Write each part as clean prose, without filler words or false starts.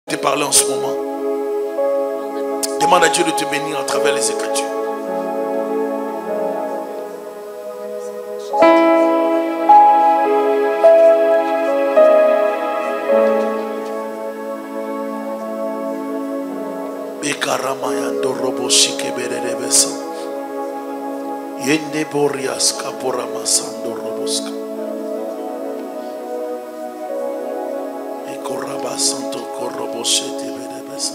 te parler en ce moment. Demande à Dieu de te bénir à travers les Écritures. Yende Borias Kaporama Sando Roboska Ekoraba Santo Koroboshete Bedebesa.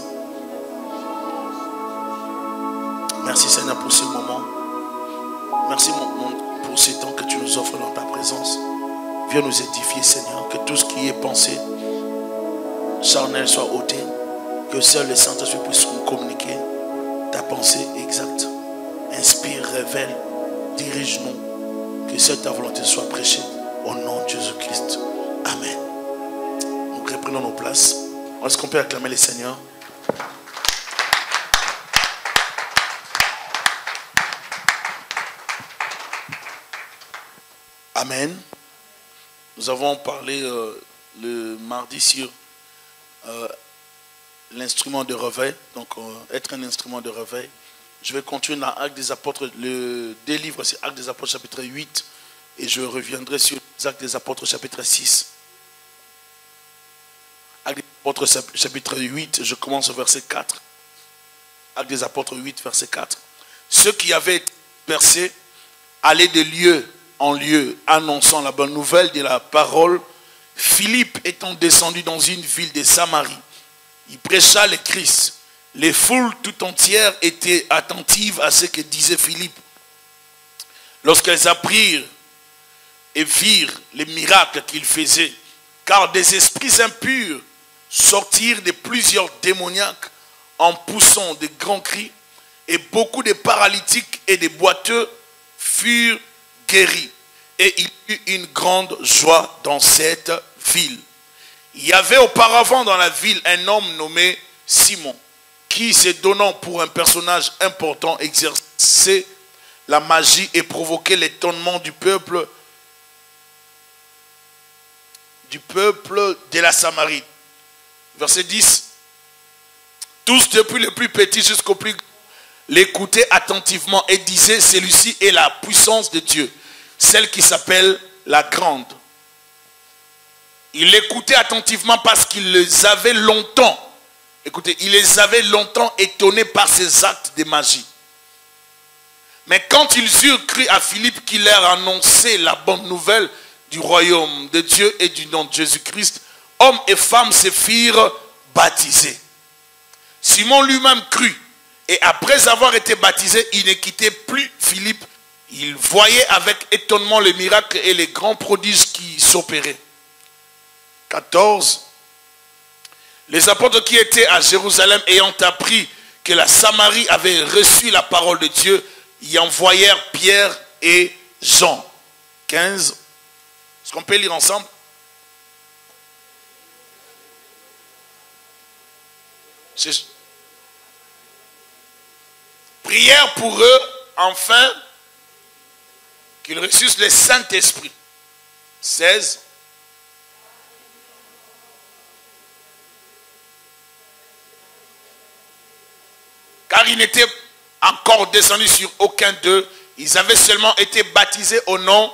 Merci Seigneur pour ce moment. Merci pour ce temps que tu nous offres dans ta présence. Viens nous édifier Seigneur. Que tout ce qui est pensé charnel soit ôté. Que seul le Saint-Esprit puisse nous communiquer ta pensée exacte. Inspire, révèle. Dirige-nous, que cette ta volonté soit prêchée au nom de Jésus-Christ. Amen. Nous reprenons nos places. Est-ce qu'on peut acclamer le Seigneur? Amen. Nous avons parlé le mardi sur l'instrument de réveil. Donc, être un instrument de réveil. Je vais continuer dans Actes des Apôtres, le délivre, c'est Actes des Apôtres chapitre 8, et je reviendrai sur Actes des Apôtres chapitre 6. Actes des Apôtres chapitre 8, je commence au verset 4. Actes des Apôtres 8, verset 4. Ceux qui avaient été dispersés allaient de lieu en lieu, annonçant la bonne nouvelle de la parole. Philippe étant descendu dans une ville de Samarie, il prêcha le Christ. Les foules tout entières étaient attentives à ce que disait Philippe. Lorsqu'elles apprirent et virent les miracles qu'il faisait, car des esprits impurs sortirent de plusieurs démoniaques en poussant de grands cris, et beaucoup de paralytiques et de boiteux furent guéris. Et il y eut une grande joie dans cette ville. Il y avait auparavant dans la ville un homme nommé Simon, qui, se donnant pour un personnage important, exerçait la magie et provoquait l'étonnement du peuple de la Samarie. Verset 10. Tous, depuis le plus petit jusqu'au plus grand, l'écoutaient attentivement et disaient: celui-ci est la puissance de Dieu, celle qui s'appelle la grande. Il l'écoutait attentivement parce qu'il les avait longtemps. Écoutez, il les avait longtemps étonnés par ses actes de magie. Mais quand ils eurent cru à Philippe qui leur annonçait la bonne nouvelle du royaume de Dieu et du nom de Jésus-Christ, hommes et femmes se firent baptiser. Simon lui-même crut, et après avoir été baptisé, il ne quittait plus Philippe. Il voyait avec étonnement les miracles et les grands prodiges qui s'opéraient. 14. Les apôtres qui étaient à Jérusalem, ayant appris que la Samarie avait reçu la parole de Dieu, y envoyèrent Pierre et Jean. 15. Est-ce qu'on peut lire ensemble? Prière pour eux, enfin, qu'ils reçussent le Saint-Esprit. 16. Car ils n'étaient encore descendus sur aucun d'eux. Ils avaient seulement été baptisés au nom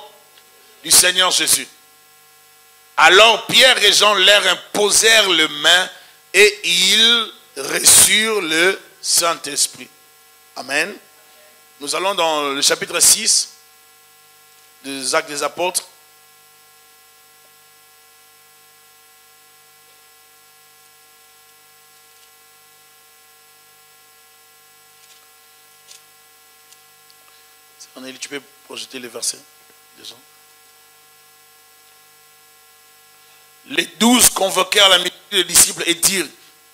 du Seigneur Jésus. Alors Pierre et Jean leur imposèrent les mains et ils reçurent le Saint-Esprit. Amen. Nous allons dans le chapitre 6 des Actes des Apôtres. Tu peux projeter les versets déjà. Les 12 convoquèrent la multitude des disciples et dirent: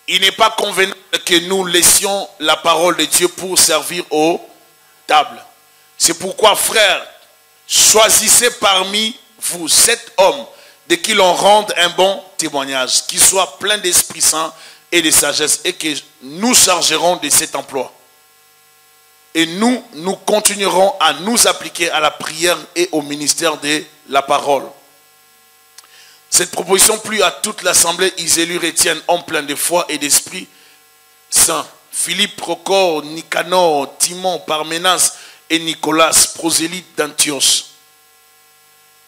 il n'est pas convenable que nous laissions la parole de Dieu pour servir aux tables. C'est pourquoi, frères, choisissez parmi vous 7 hommes de qui l'on rende un bon témoignage, qui soit plein d'Esprit Saint et de sagesse, et que nous chargerons de cet emploi. Et nous continuerons à nous appliquer à la prière et au ministère de la parole. Cette proposition plut à toute l'assemblée. Ils élurent Étienne, homme plein de foi et d'esprit saint. Philippe, Procor, Nicanor, Timon, Parménas et Nicolas, prosélytes d'Antioche.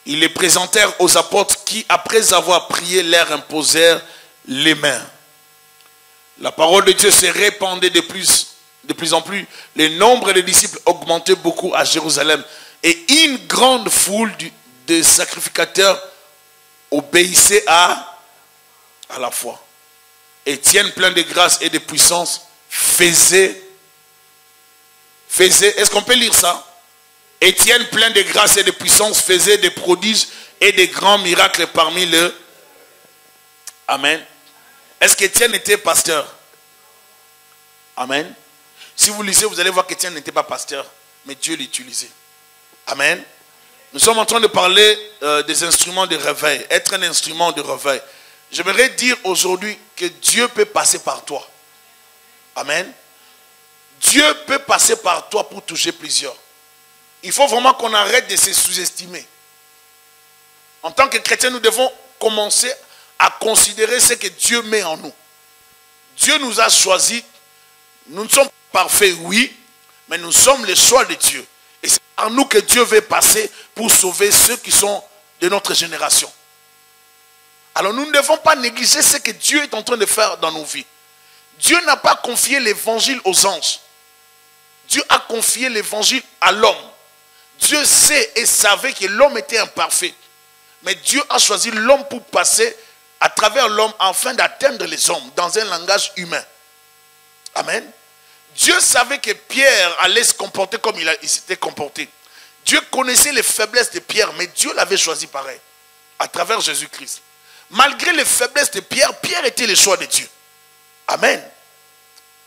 Ils les présentèrent aux apôtres qui, après avoir prié, leur imposèrent les mains. La parole de Dieu se répandait de plus en plus. Le nombre des disciples augmentait beaucoup à Jérusalem. Et une grande foule de sacrificateurs obéissait à la foi. Étienne, plein de grâce et de puissance, faisait, est-ce qu'on peut lire ça? Étienne, plein de grâce et de puissance, faisait des prodiges et des grands miracles parmi le... Amen. Est-ce qu'Étienne était pasteur? Amen. Si vous lisez, vous allez voir qu'Étienne n'était pas pasteur, mais Dieu l'utilisait. Amen. Nous sommes en train de parler des instruments de réveil, être un instrument de réveil. J'aimerais dire aujourd'hui que Dieu peut passer par toi. Amen. Dieu peut passer par toi pour toucher plusieurs. Il faut vraiment qu'on arrête de se sous-estimer. En tant que chrétiens, nous devons commencer à considérer ce que Dieu met en nous. Dieu nous a choisis. Nous ne sommes pas parfaits, oui, mais nous sommes les choix de Dieu. Et c'est par nous que Dieu veut passer pour sauver ceux qui sont de notre génération. Alors nous ne devons pas négliger ce que Dieu est en train de faire dans nos vies. Dieu n'a pas confié l'évangile aux anges. Dieu a confié l'évangile à l'homme. Dieu sait et savait que l'homme était imparfait. Mais Dieu a choisi l'homme pour passer à travers l'homme afin d'atteindre les hommes dans un langage humain. Amen. Dieu savait que Pierre allait se comporter comme il s'était comporté. Dieu connaissait les faiblesses de Pierre, mais Dieu l'avait choisi pareil, à travers Jésus-Christ. Malgré les faiblesses de Pierre, Pierre était le choix de Dieu. Amen.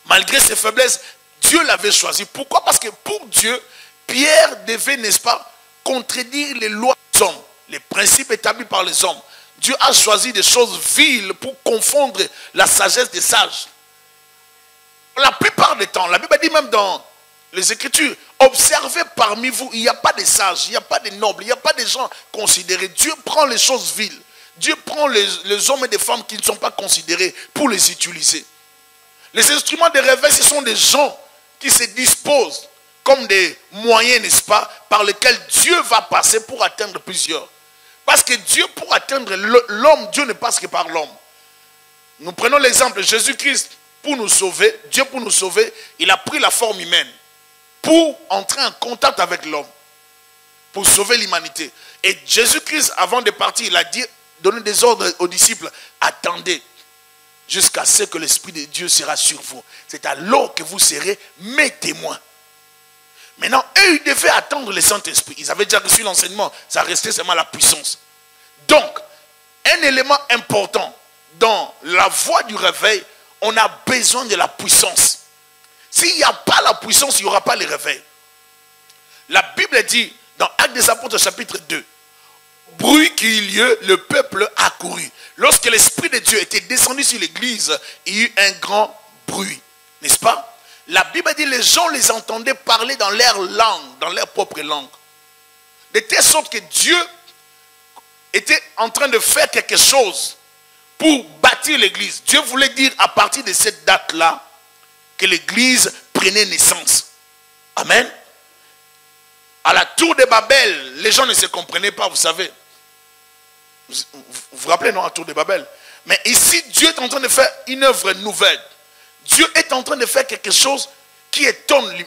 Malgré ses faiblesses, Dieu l'avait choisi. Pourquoi? Parce que pour Dieu, Pierre devait, n'est-ce pas, contredire les lois des hommes, les principes établis par les hommes. Dieu a choisi des choses viles pour confondre la sagesse des sages. La plupart des temps, la Bible dit même dans les Écritures, observez parmi vous, il n'y a pas de sages, il n'y a pas de nobles, il n'y a pas de gens considérés. Dieu prend les choses viles. Dieu prend les hommes et les femmes qui ne sont pas considérés pour les utiliser. Les instruments de réveil, ce sont des gens qui se disposent comme des moyens, n'est-ce pas, par lesquels Dieu va passer pour atteindre plusieurs. Parce que Dieu, pour atteindre l'homme, Dieu ne passe que par l'homme. Nous prenons l'exemple de Jésus-Christ pour nous sauver. Dieu, pour nous sauver, il a pris la forme humaine pour entrer en contact avec l'homme, pour sauver l'humanité. Et Jésus-Christ, avant de partir, il a dit, donné des ordres aux disciples, attendez jusqu'à ce que l'Esprit de Dieu sera sur vous. C'est alors que vous serez mes témoins. Maintenant, eux, ils devaient attendre le Saint-Esprit. Ils avaient déjà reçu l'enseignement. Ça restait seulement la puissance. Donc, un élément important dans la voie du réveil, on a besoin de la puissance. S'il n'y a pas la puissance, il n'y aura pas le réveil. La Bible dit, dans Actes des Apôtres, chapitre 2, bruit qui eut lieu, le peuple accourut. Lorsque l'Esprit de Dieu était descendu sur l'église, il y eut un grand bruit. N'est-ce pas? La Bible dit, les gens les entendaient parler dans leur langue, dans leur propre langue. De telle sorte que Dieu était en train de faire quelque chose pour bâtir l'église. Dieu voulait dire à partir de cette date-là que l'église prenait naissance. Amen. À la tour de Babel, les gens ne se comprenaient pas, vous savez. Vous vous rappelez, non, à la tour de Babel? Mais ici, Dieu est en train de faire une œuvre nouvelle. Dieu est en train de faire quelque chose qui étonne.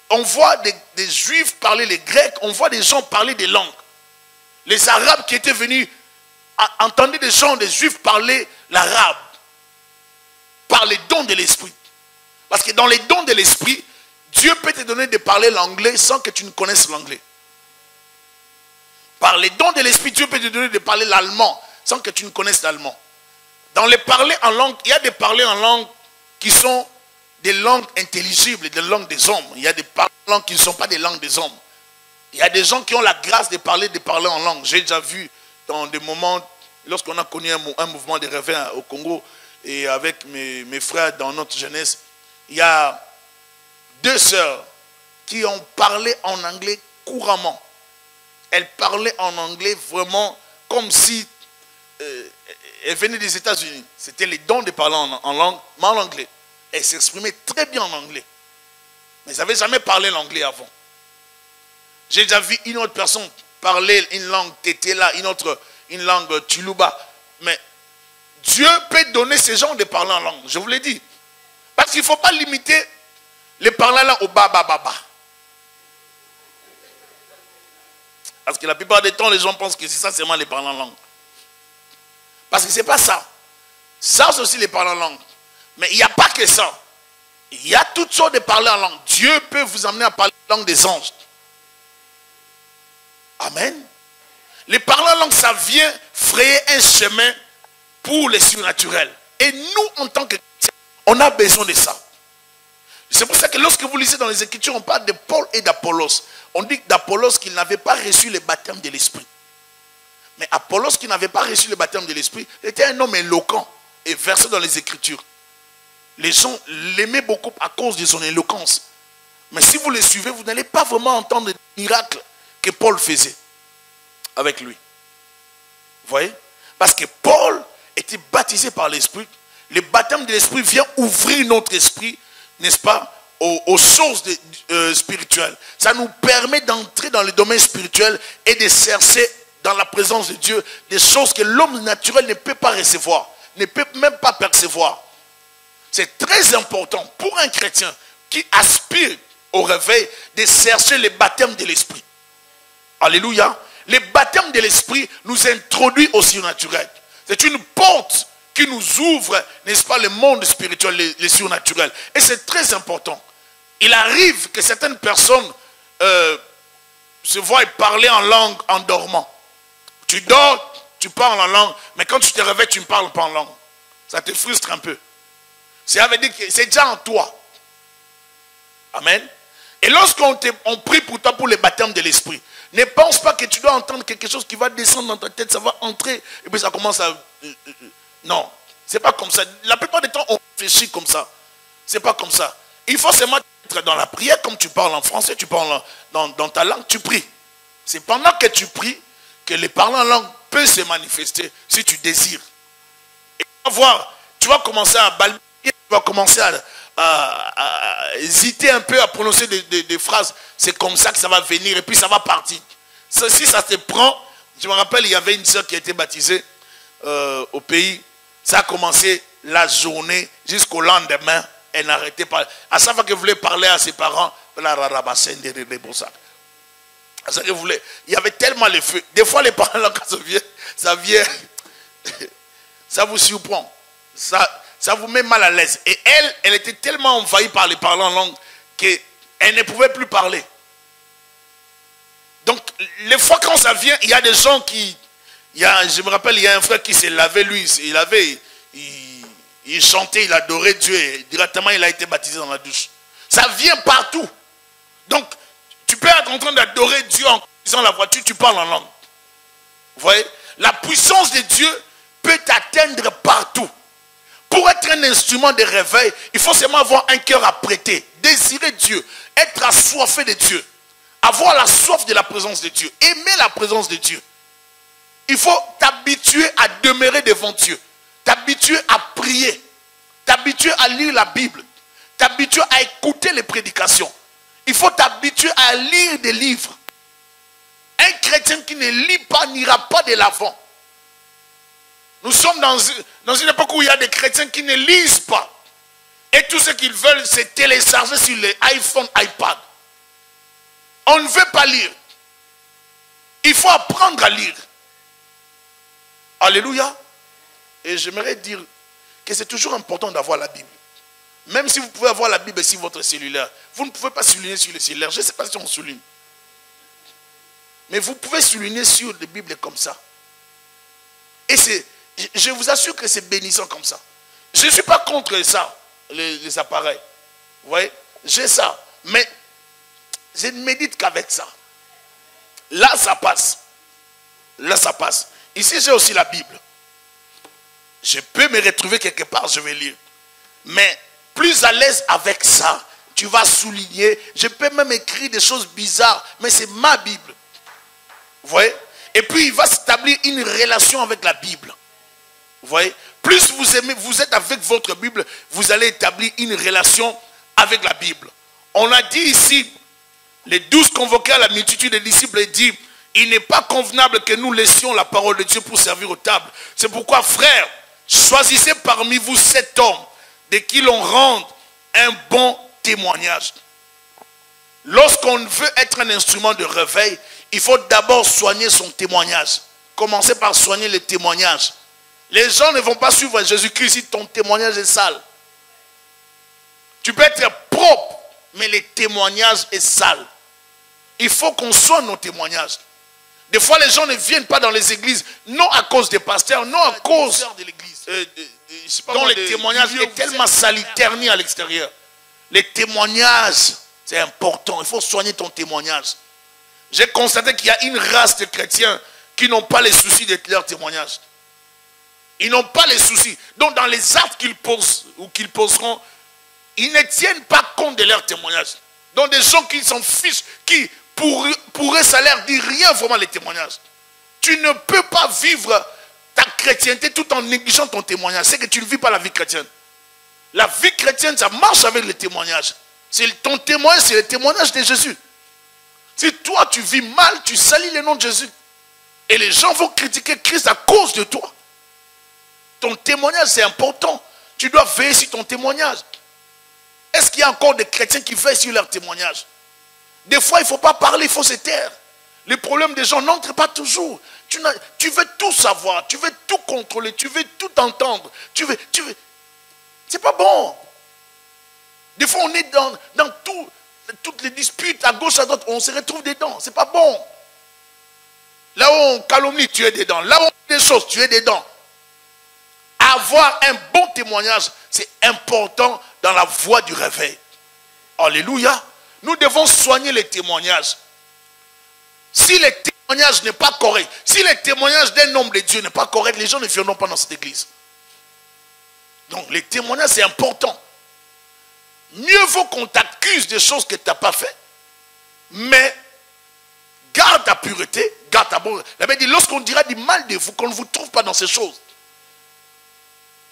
On voit des Juifs parler les Grecs, on voit des gens parler des langues. Les Arabes qui étaient venus entendaient des gens, des Juifs parler l'arabe, par les dons de l'Esprit. Parce que dans les dons de l'Esprit, Dieu peut te donner de parler l'anglais sans que tu ne connaisses l'anglais. Par les dons de l'Esprit, Dieu peut te donner de parler l'allemand sans que tu ne connaisses l'allemand. Dans les parler en langue, il y a des parler en langue qui sont des langues intelligibles, des langues des hommes. Il y a des langues qui ne sont pas des langues des hommes. Il y a des gens qui ont la grâce de parler en langue. J'ai déjà vu dans des moments, lorsqu'on a connu un mouvement de réveil au Congo, et avec mes frères dans notre jeunesse, il y a 2 sœurs qui ont parlé en anglais couramment. Elles parlaient en anglais vraiment comme si elle venait des États-Unis. C'était les dons de parler en langue, mais en anglais. Elle s'exprimait très bien en anglais. Mais elle n'avait jamais parlé l'anglais avant. J'ai déjà vu une autre personne parler une langue tétéla, une langue tuluba. Mais Dieu peut donner ces gens de parler en langue. Je vous l'ai dit. Parce qu'il ne faut pas limiter les parlants au baba. Parce que la plupart des temps, les gens pensent que c'est ça seulement les parlants en langue. Parce que ce n'est pas ça. Ça, c'est aussi les parlants en langue. Mais il n'y a pas que ça. Il y a toutes sortes de parler en langue. Dieu peut vous amener à parler la langue des anges. Amen. Les parlants en langue, ça vient frayer un chemin pour les surnaturels. Et nous, en tant que chrétiens, on a besoin de ça. C'est pour ça que lorsque vous lisez dans les Écritures, on parle de Paul et d'Apollos. On dit d'Apollos qu'il n'avait pas reçu le baptême de l'Esprit. Mais Apollos qui n'avait pas reçu le baptême de l'Esprit était un homme éloquent et versé dans les Écritures. Les gens l'aimaient beaucoup à cause de son éloquence. Mais si vous le suivez, vous n'allez pas vraiment entendre les miracles que Paul faisait avec lui. Vous voyez? Parce que Paul était baptisé par l'Esprit. Le baptême de l'Esprit vient ouvrir notre esprit, n'est-ce pas, aux choses spirituelles. Ça nous permet d'entrer dans le domaine spirituel et de chercher dans la présence de Dieu des choses que l'homme naturel ne peut pas recevoir, ne peut même pas percevoir. C'est très important pour un chrétien qui aspire au réveil de chercher le baptême de l'Esprit. Alléluia. Le baptême de l'Esprit nous introduit au surnaturel. C'est une porte qui nous ouvre, n'est-ce pas, le monde spirituel, le surnaturel. Et c'est très important. Il arrive que certaines personnes se voient parler en langue en dormant. Tu dors, tu parles en langue, mais quand tu te réveilles, tu ne parles pas en langue. Ça te frustre un peu. Ça veut dire que c'est déjà en toi. Amen. Et lorsqu'on prie pour toi pour le baptême de l'Esprit, ne pense pas que tu dois entendre quelque chose qui va descendre dans ta tête, ça va entrer, et puis ça commence à... Non, c'est pas comme ça. La plupart du temps, on réfléchit comme ça. C'est pas comme ça. Il faut seulement être dans la prière, comme tu parles en français, tu parles dans ta langue, tu pries. C'est pendant que tu pries que les parlants en langue peuvent se manifester si tu désires. Et tu vas commencer à balbutier, tu vas commencer à hésiter un peu à prononcer des phrases. C'est comme ça que ça va venir et puis ça va partir. Si ça te prend, je me rappelle, il y avait une soeur qui a été baptisée au pays. Ça a commencé la journée jusqu'au lendemain. Elle n'arrêtait pas. À chaque fois qu'elle voulait parler à ses parents, il y avait tellement le feu. Des fois, les parents, quand ça vient, ça vous surprend. Ça vous met mal à l'aise. Et elle était tellement envahie par les parlants en langue qu'elle ne pouvait plus parler. Donc, les fois quand ça vient, il y a des gens qui... je me rappelle, il y a un frère qui s'est lavé, lui. Il chantait, il adorait Dieu. Et directement, il a été baptisé dans la douche. Ça vient partout. Donc, tu peux être en train d'adorer Dieu en conduisant la voiture, tu parles en langue. Vous voyez? La puissance de Dieu peut t'atteindre partout. Pour être un instrument de réveil, il faut seulement avoir un cœur à prêter, désirer Dieu, être assoiffé de Dieu, avoir la soif de la présence de Dieu, aimer la présence de Dieu. Il faut t'habituer à demeurer devant Dieu, t'habituer à prier, t'habituer à lire la Bible, t'habituer à écouter les prédications. Il faut t'habituer à lire des livres. Un chrétien qui ne lit pas n'ira pas de l'avant. Nous sommes dans une époque où il y a des chrétiens qui ne lisent pas. Et tout ce qu'ils veulent, c'est télécharger sur les iPhone, iPad. On ne veut pas lire. Il faut apprendre à lire. Alléluia. Et j'aimerais dire que c'est toujours important d'avoir la Bible. Même si vous pouvez avoir la Bible sur votre cellulaire, vous ne pouvez pas souligner sur le cellulaire. Je ne sais pas si on souligne. Mais vous pouvez souligner sur des Bibles comme ça. Et je vous assure que c'est bénissant comme ça. Je ne suis pas contre ça, les appareils. Vous voyez, j'ai ça. Mais je ne médite qu'avec ça. Là, ça passe. Là, ça passe. Ici, j'ai aussi la Bible. Je peux me retrouver quelque part, je vais lire. Mais plus à l'aise avec ça, tu vas souligner. Je peux même écrire des choses bizarres, mais c'est ma Bible. Vous voyez? Et puis, il va s'établir une relation avec la Bible. Vous voyez? Plus vous aimez, vous êtes avec votre Bible, vous allez établir une relation avec la Bible. On a dit ici, les 12 convoqués à la multitude des disciples et dit, il n'est pas convenable que nous laissions la parole de Dieu pour servir aux tables. C'est pourquoi, frères, choisissez parmi vous 7 hommes de qui l'on rende un bon témoignage. Lorsqu'on veut être un instrument de réveil, il faut d'abord soigner son témoignage. Commencez par soigner le témoignage. Les gens ne vont pas suivre Jésus-Christ si ton témoignage est sale. Tu peux être propre, mais le témoignage est sale. Il faut qu'on soigne nos témoignages. Des fois, les gens ne viennent pas dans les églises, non à cause des pasteurs, non à cause de l'église. Dont le témoignage est tellement sali, terni à l'extérieur. Les témoignages, c'est important. Il faut soigner ton témoignage. J'ai constaté qu'il y a une race de chrétiens qui n'ont pas les soucis de leur témoignage. Ils n'ont pas les soucis. Donc, dans les actes qu'ils posent ou qu'ils poseront, ils ne tiennent pas compte de leur témoignage. Donc, des gens qui s'en fichent, qui pourraient ça leur dire rien vraiment les témoignages. Tu ne peux pas vivre ta chrétienté tout en négligeant ton témoignage. C'est que tu ne vis pas la vie chrétienne. La vie chrétienne, ça marche avec les témoignages. Ton témoignage, c'est le témoignage de Jésus. Si toi, tu vis mal, tu salis le nom de Jésus. Et les gens vont critiquer Christ à cause de toi. Ton témoignage, c'est important. Tu dois veiller sur ton témoignage. Est-ce qu'il y a encore des chrétiens qui veillent sur leur témoignage? Des fois, il ne faut pas parler, il faut se taire. Les problèmes des gens n'entrent pas toujours. Tu veux tout savoir, tu veux tout contrôler, tu veux tout entendre. C'est pas bon. Des fois, on est dans toutes les disputes, à gauche, à droite, on se retrouve dedans. C'est pas bon. Là où on calomnie, tu es dedans. Là où on fait des choses, tu es dedans. Avoir un bon témoignage, c'est important dans la voie du réveil. Alléluia. Nous devons soigner les témoignages. Si le témoignage n'est pas correct, si le témoignage d'un homme de Dieu n'est pas correct, les gens ne viendront pas dans cette église. Donc les témoignages, c'est important. Mieux vaut qu'on t'accuse des choses que tu n'as pas fait, mais garde ta pureté, garde ta bonne. La Bible dit, lorsqu'on dira du mal de vous, qu'on ne vous trouve pas dans ces choses.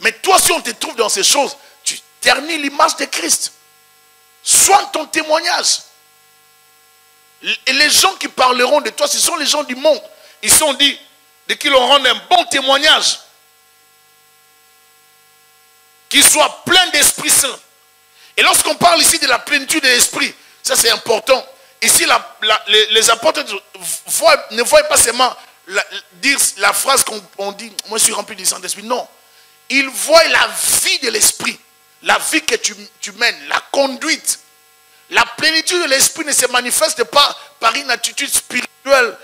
Mais toi, si on te trouve dans ces choses, tu ternis l'image de Christ. Soigne ton témoignage. Et les gens qui parleront de toi, ce sont les gens du monde. Ils sont dit, de qui l'on rende un bon témoignage. Qu'ils soient pleins d'Esprit Saint. Et lorsqu'on parle ici de la plénitude de l'Esprit, ça c'est important. Ici, les apôtres ne voient pas seulement dire la phrase qu'on dit, moi je suis rempli du Saint-Esprit. Non. Ils voient la vie de l'Esprit. La vie que tu mènes, la conduite. La plénitude de l'Esprit ne se manifeste pas par une attitude spirituelle.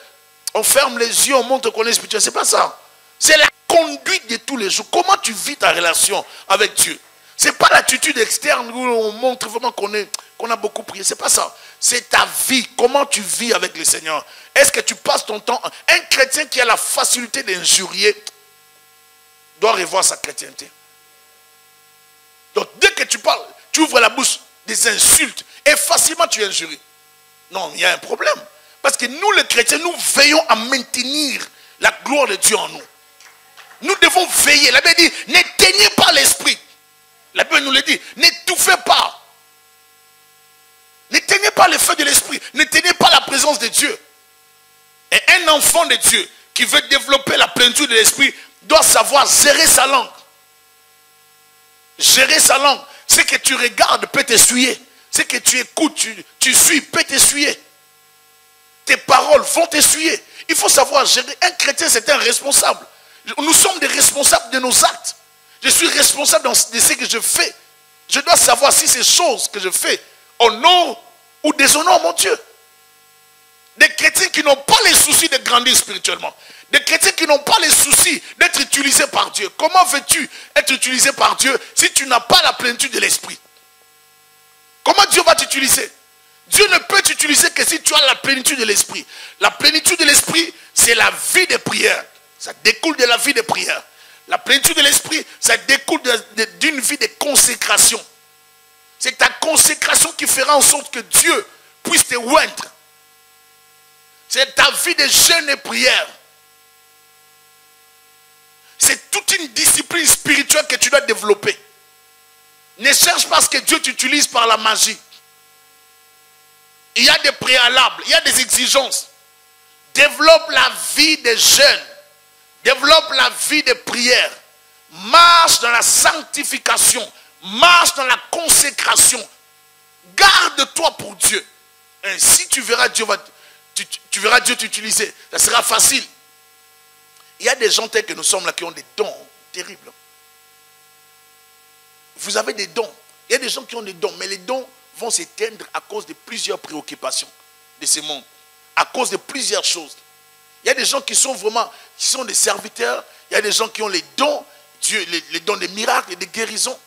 On ferme les yeux, on montre qu'on est spirituel. Ce n'est pas ça. C'est la conduite de tous les jours. Comment tu vis ta relation avec Dieu? Ce n'est pas l'attitude externe où on montre vraiment qu'on a beaucoup prié. Ce n'est pas ça. C'est ta vie. Comment tu vis avec le Seigneur? Est-ce que tu passes ton temps? Un chrétien qui a la facilité d'injurier doit revoir sa chrétienté. Donc dès que tu parles, tu ouvres la bouche des insultes et facilement tu injuries. Non, il y a un problème. Parce que nous les chrétiens, nous veillons à maintenir la gloire de Dieu en nous. Nous devons veiller. La Bible dit, n'éteignez pas l'esprit. La Bible nous le dit, n'étouffez pas. N'éteignez pas le feu de l'esprit. N'éteignez pas la présence de Dieu. Et un enfant de Dieu qui veut développer la plénitude de l'esprit doit savoir gérer sa langue. Gérer sa langue. Ce que tu regardes peut t'essuyer. Ce que tu écoutes, tu suis, peut t'essuyer. Tes paroles vont t'essuyer. Il faut savoir gérer. Un chrétien, c'est un responsable. Nous sommes des responsables de nos actes. Je suis responsable de ce que je fais. Je dois savoir si ces choses que je fais honorent ou déshonorent mon Dieu. Des chrétiens qui n'ont pas les soucis de grandir spirituellement. Des chrétiens qui n'ont pas les soucis d'être utilisés par Dieu. Comment veux-tu être utilisé par Dieu si tu n'as pas la plénitude de l'esprit? Comment Dieu va t'utiliser? Dieu ne peut t'utiliser que si tu as la plénitude de l'esprit. La plénitude de l'esprit, c'est la vie de prière. Ça découle de la vie de prière. La plénitude de l'esprit, ça découle d'une vie de consécration. C'est ta consécration qui fera en sorte que Dieu puisse te oindre. C'est ta vie de jeûne et prière. C'est toute toute une discipline spirituelle que tu dois développer. Ne cherche pas ce que Dieu t'utilise par la magie. Il y a des préalables, il y a des exigences. Développe la vie des jeunes. Développe la vie des prières. Marche dans la sanctification. Marche dans la consécration. Garde-toi pour Dieu. Ainsi tu verras Dieu t'utiliser. Ça sera facile. Il y a des gens tels que nous sommes là qui ont des dons terribles. Vous avez des dons. Il y a des gens qui ont des dons, mais les dons vont s'éteindre à cause de plusieurs préoccupations de ce monde. À cause de plusieurs choses. Il y a des gens qui sont vraiment, qui sont des serviteurs. Il y a des gens qui ont les dons, Dieu, les dons des miracles et des guérisons.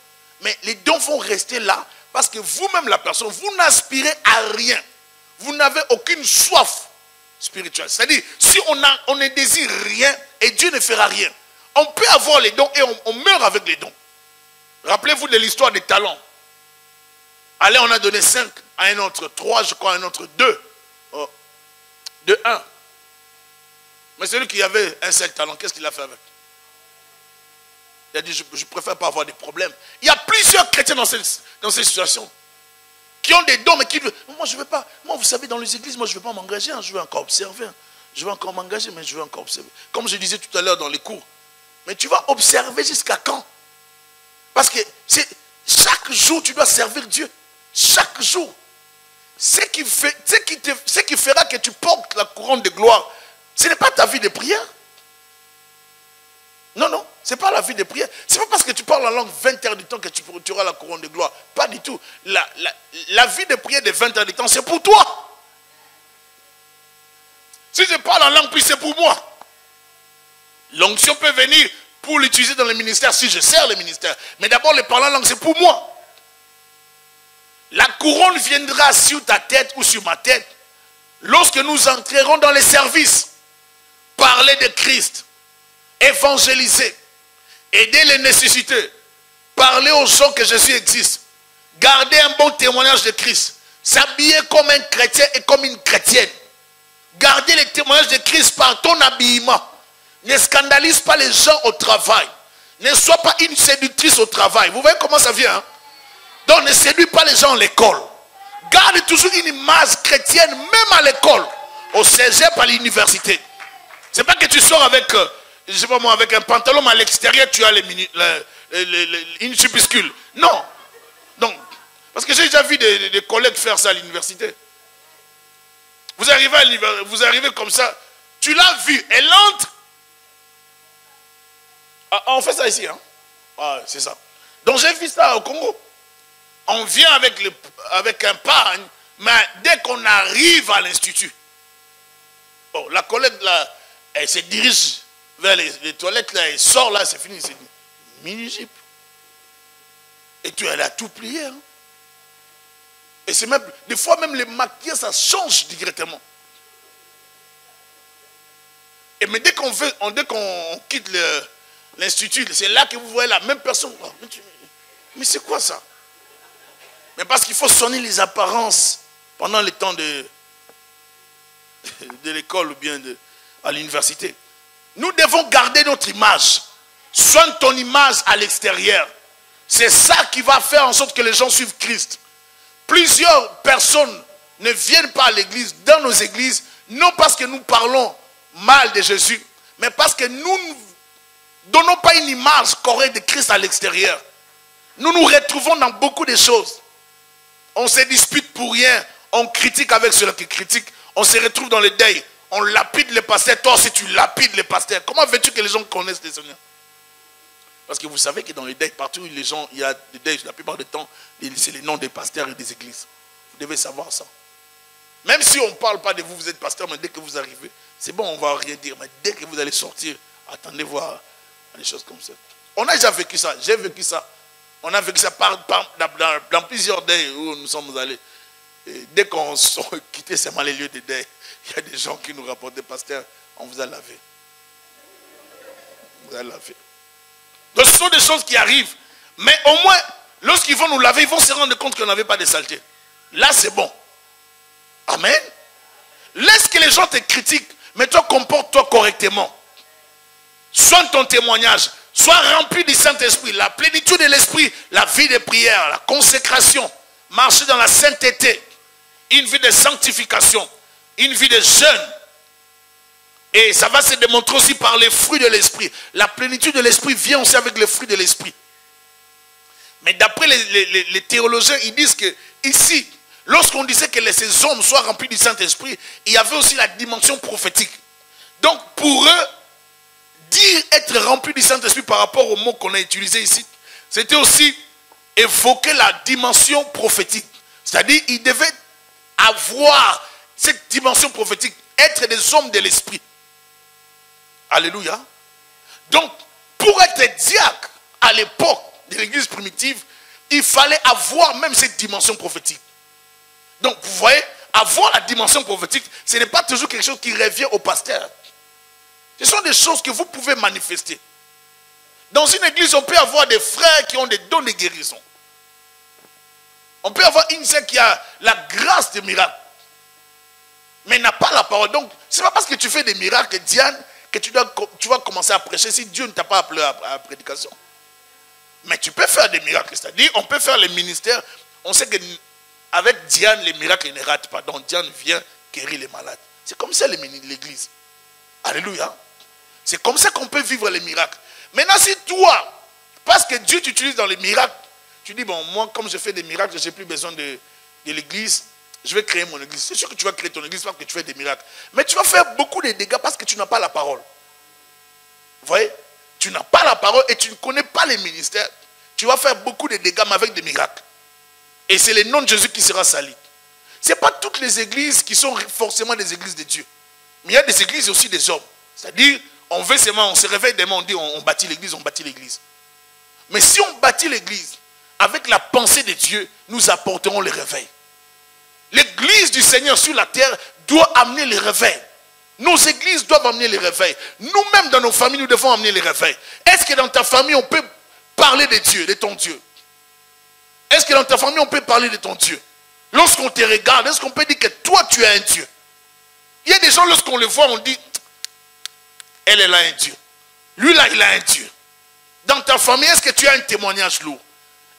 Mais les dons vont rester là parce que vous-même, la personne, vous n'aspirez à rien. Vous n'avez aucune soif spirituelle. C'est-à-dire, si on ne désire rien et Dieu ne fera rien. On peut avoir les dons et on meurt avec les dons. Rappelez-vous de l'histoire des talents. Allez, on a donné 5 à un autre, 3, je crois, à un autre 2. De 1. Mais celui qui avait un seul talent, qu'est-ce qu'il a fait avec? Il a dit, je préfère pas avoir des problèmes. Il y a plusieurs chrétiens dans cette situation qui ont des dons, mais qui disent, moi je ne veux pas. Moi, vous savez, dans les églises, moi je ne veux pas m'engager, je veux encore observer. Je veux encore m'engager, mais je veux encore observer. Comme je disais tout à l'heure dans les cours. Mais tu vas observer jusqu'à quand? Parce que chaque jour, tu dois servir Dieu. Chaque jour. Ce qui fera que tu portes la couronne de gloire, ce n'est pas ta vie de prière. Non, non, ce n'est pas la vie de prière. Ce n'est pas parce que tu parles en langue 20 heures du temps que tu auras la couronne de gloire. Pas du tout. La vie de prière de 20 heures du temps, c'est pour toi. Si je parle en langue, puis c'est pour moi. L'onction peut venir pour l'utiliser dans le ministère si je sers le ministère. Mais d'abord, le parler en langue, c'est pour moi. La couronne viendra sur ta tête ou sur ma tête lorsque nous entrerons dans les services. Parler de Christ, évangéliser, aider les nécessités, parler aux gens que Jésus existe, garder un bon témoignage de Christ, s'habiller comme un chrétien et comme une chrétienne, garder les témoignages de Christ par ton habillement. Ne scandalise pas les gens au travail. Ne sois pas une séductrice au travail. Vous voyez comment ça vient, hein? Donc ne séduis pas les gens à l'école. Garde toujours une image chrétienne, même à l'école, au cégep, à l'université. C'est pas que tu sors avec, je sais pas moi, avec un pantalon, mais à l'extérieur tu as une chupuscule. Non. Donc, parce que j'ai déjà vu des collègues faire ça à l'université. Vous arrivez comme ça, tu l'as vu, elle entre. Ah, on fait ça ici, hein? Ah, c'est ça. Donc j'ai vu ça au Congo. On vient avec un pagne, mais dès qu'on arrive à l'institut, oh, la collègue là, elle se dirige vers les toilettes là, elle sort là, c'est fini, c'est une mini-jupe. Et tu elle a tout plié. Hein? Et c'est même, des fois même les maquillages, ça change directement. Et mais dès qu'on quitte l'institut, c'est là que vous voyez la même personne. Mais c'est quoi ça? Mais parce qu'il faut sonner les apparences pendant le temps de l'école ou bien à l'université. Nous devons garder notre image. Soigne ton image à l'extérieur. C'est ça qui va faire en sorte que les gens suivent Christ. Plusieurs personnes ne viennent pas à l'église, dans nos églises, non parce que nous parlons mal de Jésus, mais parce que nous ne donnons pas une image correcte de Christ à l'extérieur. Nous nous retrouvons dans beaucoup de choses. On se dispute pour rien. On critique avec ceux qui critiquent. On se retrouve dans le deuil. On lapide les pasteurs. Toi aussi tu lapides les pasteurs. Comment veux-tu que les gens connaissent les Seigneurs? Parce que vous savez que dans les deuils, partout où les gens, il y a des deuils, la plupart du temps, c'est les noms des pasteurs et des églises. Vous devez savoir ça. Même si on ne parle pas de vous, vous êtes pasteur, mais dès que vous arrivez, c'est bon, on ne va rien dire. Mais dès que vous allez sortir, attendez voir des choses comme ça. On a déjà vécu ça. J'ai vécu ça. On a vécu ça dans plusieurs deuils où nous sommes allés. Et dès qu'on s'est quitté seulement les lieux de deuil, il y a des gens qui nous rapportaient, pasteur, on vous a lavé. On vous a lavé. Donc ce sont des choses qui arrivent. Mais au moins, lorsqu'ils vont nous laver, ils vont se rendre compte qu'on n'avait pas de saleté. Là, c'est bon. Amen. Laisse que les gens te critiquent, mais toi, comporte-toi correctement. Soigne ton témoignage. Sois rempli du Saint-Esprit. La plénitude de l'Esprit, la vie de prière, la consécration, marcher dans la sainteté, une vie de sanctification, une vie de jeûne. Et ça va se démontrer aussi par les fruits de l'Esprit. La plénitude de l'Esprit vient aussi avec les fruits de l'Esprit. Mais d'après les théologiens, ils disent que ici, lorsqu'on disait que ces hommes soient remplis du Saint-Esprit, il y avait aussi la dimension prophétique. Donc pour eux, dire être rempli du Saint-Esprit par rapport au mot qu'on a utilisé ici, c'était aussi évoquer la dimension prophétique. C'est-à-dire qu'ils devaient avoir cette dimension prophétique, être des hommes de l'Esprit. Alléluia. Donc, pour être diacre à l'époque de l'église primitive, il fallait avoir même cette dimension prophétique. Donc, vous voyez, avoir la dimension prophétique, ce n'est pas toujours quelque chose qui revient au pasteur. Ce sont des choses que vous pouvez manifester. Dans une église, on peut avoir des frères qui ont des dons de guérison. On peut avoir une sœur qui a la grâce des miracles, mais n'a pas la parole. Donc, ce n'est pas parce que tu fais des miracles, Diane, que tu vas commencer à prêcher si Dieu ne t'a pas appelé à la prédication. Mais tu peux faire des miracles, c'est-à-dire on peut faire les ministères. On sait qu'avec Diane, les miracles ne ratent pas. Donc Diane vient guérir les malades. C'est comme ça l'église. Alléluia. C'est comme ça qu'on peut vivre les miracles. Maintenant, si toi, parce que Dieu t'utilise dans les miracles, tu dis, bon, moi, comme je fais des miracles, je n'ai plus besoin de l'église, je vais créer mon église. C'est sûr que tu vas créer ton église parce que tu fais des miracles. Mais tu vas faire beaucoup de dégâts parce que tu n'as pas la parole. Vous voyez? Tu n'as pas la parole et tu ne connais pas les ministères. Tu vas faire beaucoup de dégâts mais avec des miracles. Et c'est le nom de Jésus qui sera sali. Ce n'est pas toutes les églises qui sont forcément des églises de Dieu. Mais il y a des églises aussi des hommes. C'est-à-dire, on veut seulement, on se réveille demain, on dit on bâtit l'église, on bâtit l'église. Mais si on bâtit l'église avec la pensée de Dieu, nous apporterons le réveil. L'église du Seigneur sur la terre doit amener le réveil. Nos églises doivent amener le réveil. Nous-mêmes dans nos familles, nous devons amener le réveil. Est-ce que dans ta famille, on peut parler de Dieu, de ton Dieu? Est-ce que dans ta famille, on peut parler de ton Dieu? Lorsqu'on te regarde, est-ce qu'on peut dire que toi, tu as un Dieu? Il y a des gens, lorsqu'on le voit, on dit, elle a un Dieu. Lui là, il a un Dieu. Dans ta famille, est-ce que tu as un témoignage lourd?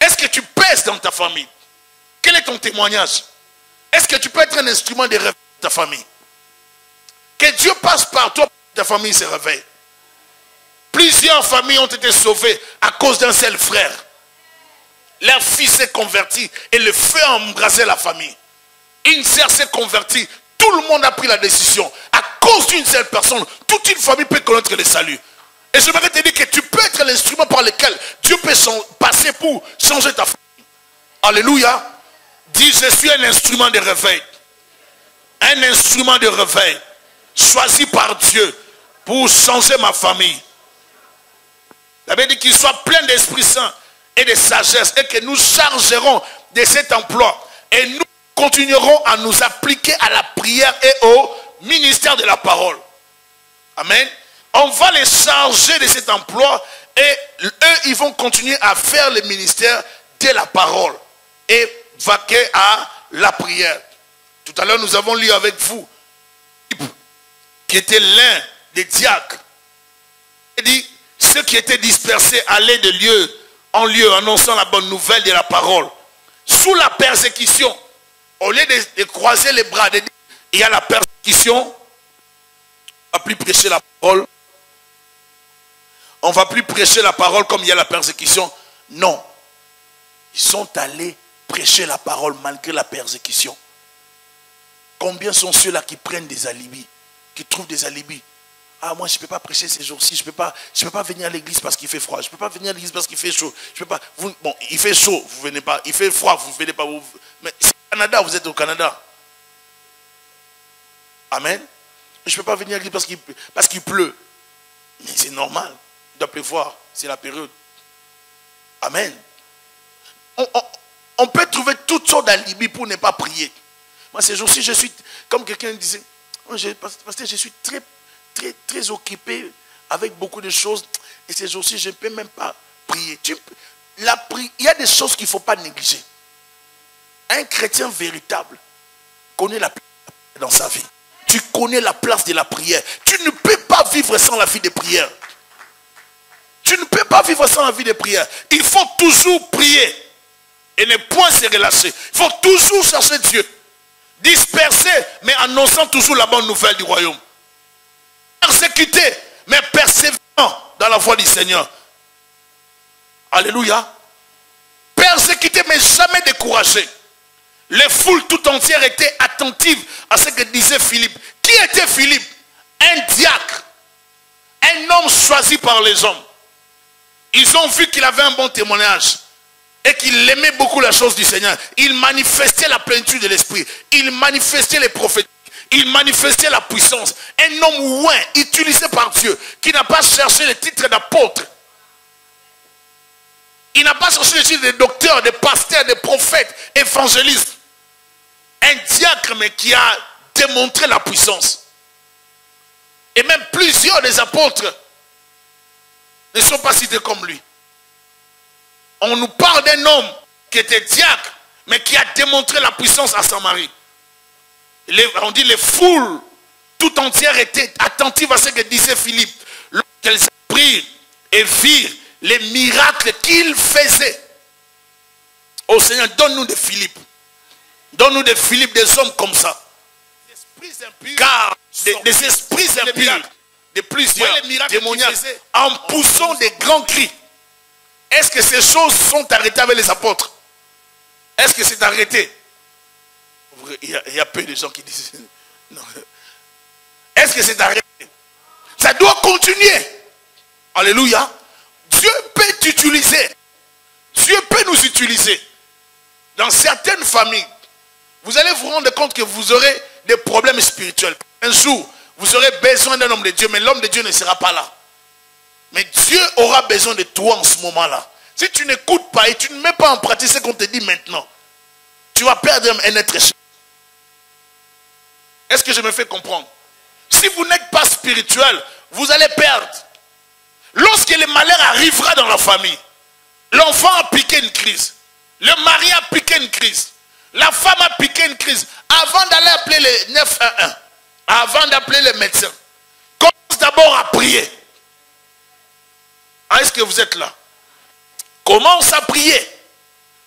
Est-ce que tu pèses dans ta famille? Quel est ton témoignage? Est-ce que tu peux être un instrument de réveil de ta famille? Que Dieu passe par toi, ta famille se réveille. Plusieurs familles ont été sauvées à cause d'un seul frère. Leur fils s'est converti et le feu a embrasé la famille. Une sœur s'est convertie. Tout le monde a pris la décision. À cause d'une seule personne, toute une famille peut connaître le salut. Et je voudrais te dire que tu peux être l'instrument par lequel Dieu peut passer pour changer ta famille. Alléluia. Dis, je suis un instrument de réveil. Un instrument de réveil. Choisi par Dieu pour changer ma famille. La Bible dit qu'il soit plein d'Esprit Saint et de sagesse et que nous chargerons de cet emploi. Et nous continuerons à nous appliquer à la prière et au ministère de la parole. Amen. On va les charger de cet emploi et eux, ils vont continuer à faire le ministère de la parole et vaquer à la prière. Tout à l'heure, nous avons lu avec vous qui était l'un des diacres. Il dit, ceux qui étaient dispersés allaient de lieu en lieu, annonçant la bonne nouvelle de la parole. Sous la persécution, au lieu de croiser les bras, de dire, il y a la persécution, on ne va plus prêcher la parole. On ne va plus prêcher la parole comme il y a la persécution. Non. Ils sont allés prêcher la parole malgré la persécution. Combien sont ceux-là qui prennent des alibis, qui trouvent des alibis? Ah, moi je ne peux pas prêcher ces jours-ci, je ne peux pas venir à l'église parce qu'il fait froid, je ne peux pas venir à l'église parce qu'il fait chaud. Je peux pas, bon, il fait chaud, vous ne venez pas, il fait froid, vous ne venez pas. Mais c'est au Canada, vous êtes au Canada. Amen. Je ne peux pas venir à l'église parce qu'il pleut. Mais c'est normal, il doit pleuvoir, c'est la période. Amen. On peut trouver toutes sortes d'alibis pour ne pas prier. Moi ces jours-ci, je suis, comme quelqu'un disait, parce que je suis très occupé avec beaucoup de choses. Et ces jours-ci, je ne peux même pas prier. Il y a des choses qu'il ne faut pas négliger. Un chrétien véritable connaît la prière dans sa vie. Tu connais la place de la prière. Tu ne peux pas vivre sans la vie de prière. Tu Tu ne peux pas vivre sans la vie de prière. Il faut toujours prier et ne point se relâcher. Il faut toujours chercher Dieu. Dispersé, mais annonçant toujours la bonne nouvelle du royaume. Persécuté, mais persévérant dans la voie du Seigneur. Alléluia. Persécuté, mais jamais découragé. Les foules tout entières étaient attentives à ce que disait Philippe. Qui était Philippe? Un diacre. Un homme choisi par les hommes. Ils ont vu qu'il avait un bon témoignage. Et qu'il aimait beaucoup la chose du Seigneur. Il manifestait la plénitude de l'esprit. Il manifestait les prophéties. Il manifestait la puissance. Un homme ouin, utilisé par Dieu, qui n'a pas cherché le titre d'apôtre. Il n'a pas cherché le titre de docteur, de pasteur, de prophète, évangéliste. Un diacre, mais qui a démontré la puissance. Et même plusieurs des apôtres ne sont pas cités comme lui. On nous parle d'un homme qui était diacre, mais qui a démontré la puissance à Samarie. On dit les foules tout entières étaient attentives à ce que disait Philippe. Lorsqu'elles apprirent et virent les miracles qu'il faisait. Oh Seigneur, donne-nous des Philippe. Donne-nous des Philippe, des hommes comme ça. Car des esprits impurs, de plusieurs démoniaques, en poussant des grands cris. Est-ce que ces choses sont arrêtées avec les apôtres? Est-ce que c'est arrêté? Il y a peu de gens qui disent non. Est-ce que c'est arrêté? Ça doit continuer. Alléluia. Dieu peut t'utiliser. Dieu peut nous utiliser. Dans certaines familles, vous allez vous rendre compte que vous aurez des problèmes spirituels. Un jour, vous aurez besoin d'un homme de Dieu, mais l'homme de Dieu ne sera pas là. Mais Dieu aura besoin de toi en ce moment-là. Si tu n'écoutes pas et tu ne mets pas en pratique ce qu'on te dit maintenant, tu vas perdre un être cher. Est-ce que je me fais comprendre? Si vous n'êtes pas spirituel, vous allez perdre. Lorsque le malheur arrivera dans la famille, l'enfant a piqué une crise, le mari a piqué une crise, la femme a piqué une crise, avant d'aller appeler les 911, avant d'appeler les médecins, commence d'abord à prier. Est-ce que vous êtes là? Commence à prier.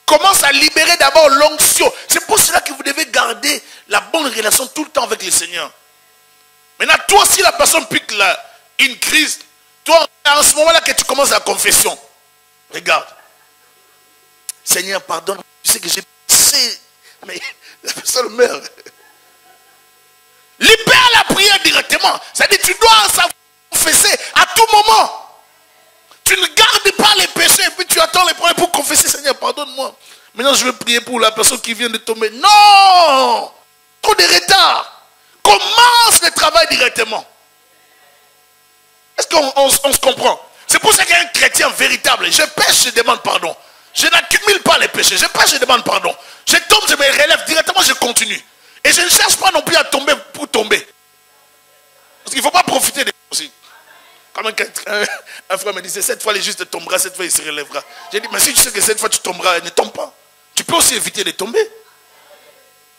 Commence à libérer d'abord l'onction. C'est pour cela que vous devez garder la bonne relation tout le temps avec le Seigneur. Maintenant, toi, si la personne pique une crise, toi, en ce moment-là que tu commences la confession, regarde. Seigneur, pardonne. Tu sais que j'ai pensé, mais la personne meurt. Libère la prière directement. C'est-à-dire que tu dois savoir confesser à tout moment. Tu ne gardes pas les péchés et puis tu attends les problèmes pour confesser. Seigneur, pardonne-moi. Maintenant, je vais prier pour la personne qui vient de tomber. Non! Trop de retard. Commence le travail directement. Est-ce qu'on se comprend? C'est pour ça qu'il y a un chrétien véritable. Je pêche, je demande pardon. Je n'accumule pas les péchés. Je pêche, je demande pardon. Je tombe, je me relève directement, je continue. Et je ne cherche pas non plus à tomber pour tomber. Parce qu'il ne faut pas profiter des choses aussi. Comme un frère me disait, cette fois les justes tombera, cette fois il se relèvera. J'ai dit, mais si tu sais que cette fois tu tomberas, ne tombe pas. Tu peux aussi éviter de tomber.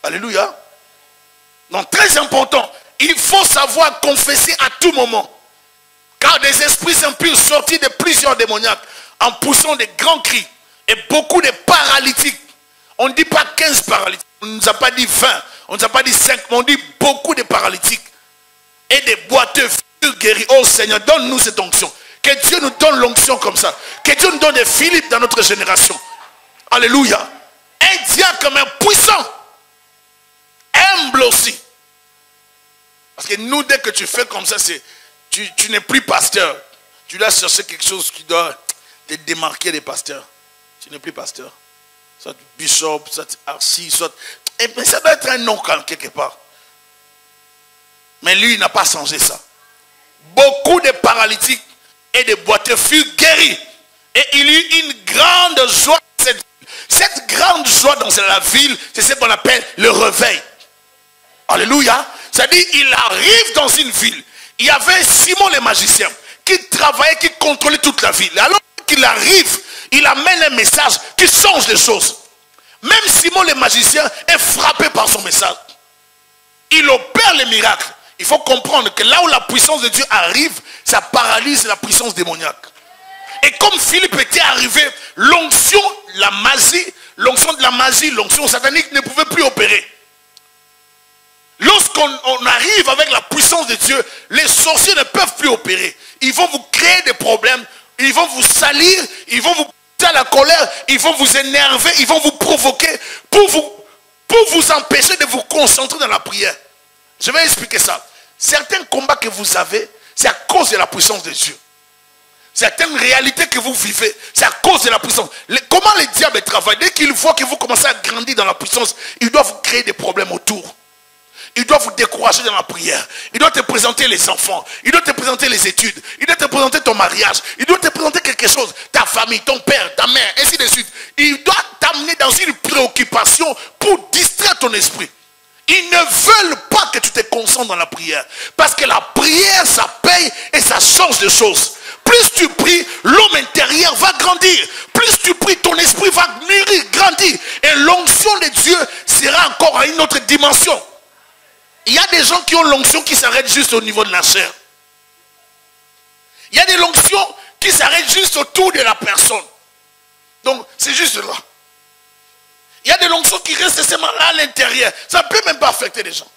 Alléluia. Donc très important, il faut savoir confesser à tout moment. Car des esprits impurs sortis de plusieurs démoniaques, en poussant des grands cris, et beaucoup de paralytiques. On ne dit pas 15 paralytiques, on ne nous a pas dit 20, on ne nous a pas dit 5, mais on dit beaucoup de paralytiques. Et des boiteux guéris. Oh Seigneur, donne-nous cette onction. Que Dieu nous donne l'onction comme ça. Que Dieu nous donne des Philippe dans notre génération. Alléluia. Un diacre mais puissant. Humble aussi. Parce que nous, dès que tu fais comme ça, tu n'es plus pasteur. Tu dois chercher quelque chose qui doit te démarquer des pasteurs. Tu n'es plus pasteur. Soit bishop, soit archi, soit... Mais ça doit être un nom quelque part. Mais lui, il n'a pas changé ça. Beaucoup de paralytiques et de boiteux furent guéris. Et il y eut une grande joie dans cette ville. Cette grande joie dans la ville, c'est ce qu'on appelle le réveil. Alléluia. C'est-à-dire, il arrive dans une ville. Il y avait Simon le magicien qui travaillait, qui contrôlait toute la ville. Alors qu'il arrive, il amène un message qui change les choses. Même Simon le magicien est frappé par son message. Il opère les miracles. Il faut comprendre que là où la puissance de Dieu arrive, ça paralyse la puissance démoniaque. Et comme Philippe était arrivé, l'onction de la magie, l'onction satanique ne pouvait plus opérer. Lorsqu'on arrive avec la puissance de Dieu, les sorciers ne peuvent plus opérer. Ils vont vous créer des problèmes, ils vont vous salir, ils vont vous pousser à la colère, ils vont vous énerver, ils vont vous provoquer pour vous empêcher de vous concentrer dans la prière. Je vais expliquer ça. Certains combats que vous avez, c'est à cause de la puissance de Dieu. Certaines réalités que vous vivez, c'est à cause de la puissance. Comment le diable travaille? Dès qu'il voit que vous commencez à grandir dans la puissance, il doit vous créer des problèmes autour. Il doit vous décourager dans la prière. Il doit te présenter les enfants. Il doit te présenter les études. Il doit te présenter ton mariage. Il doit te présenter quelque chose. Ta famille, ton père, ta mère, ainsi de suite. Il doit t'amener dans une préoccupation pour distraire ton esprit. Ils ne veulent pas que tu te concentres dans la prière. Parce que la prière, ça paye et ça change de choses. Plus tu pries, l'homme intérieur va grandir. Plus tu pries, ton esprit va mûrir, grandir. Et l'onction de Dieu sera encore à une autre dimension. Il y a des gens qui ont l'onction qui s'arrête juste au niveau de la chair. Il y a des onctions qui s'arrêtent juste autour de la personne. Donc, c'est juste là. Il y a des onctions qui restent seulement là à l'intérieur. Ça ne peut même pas affecter les gens.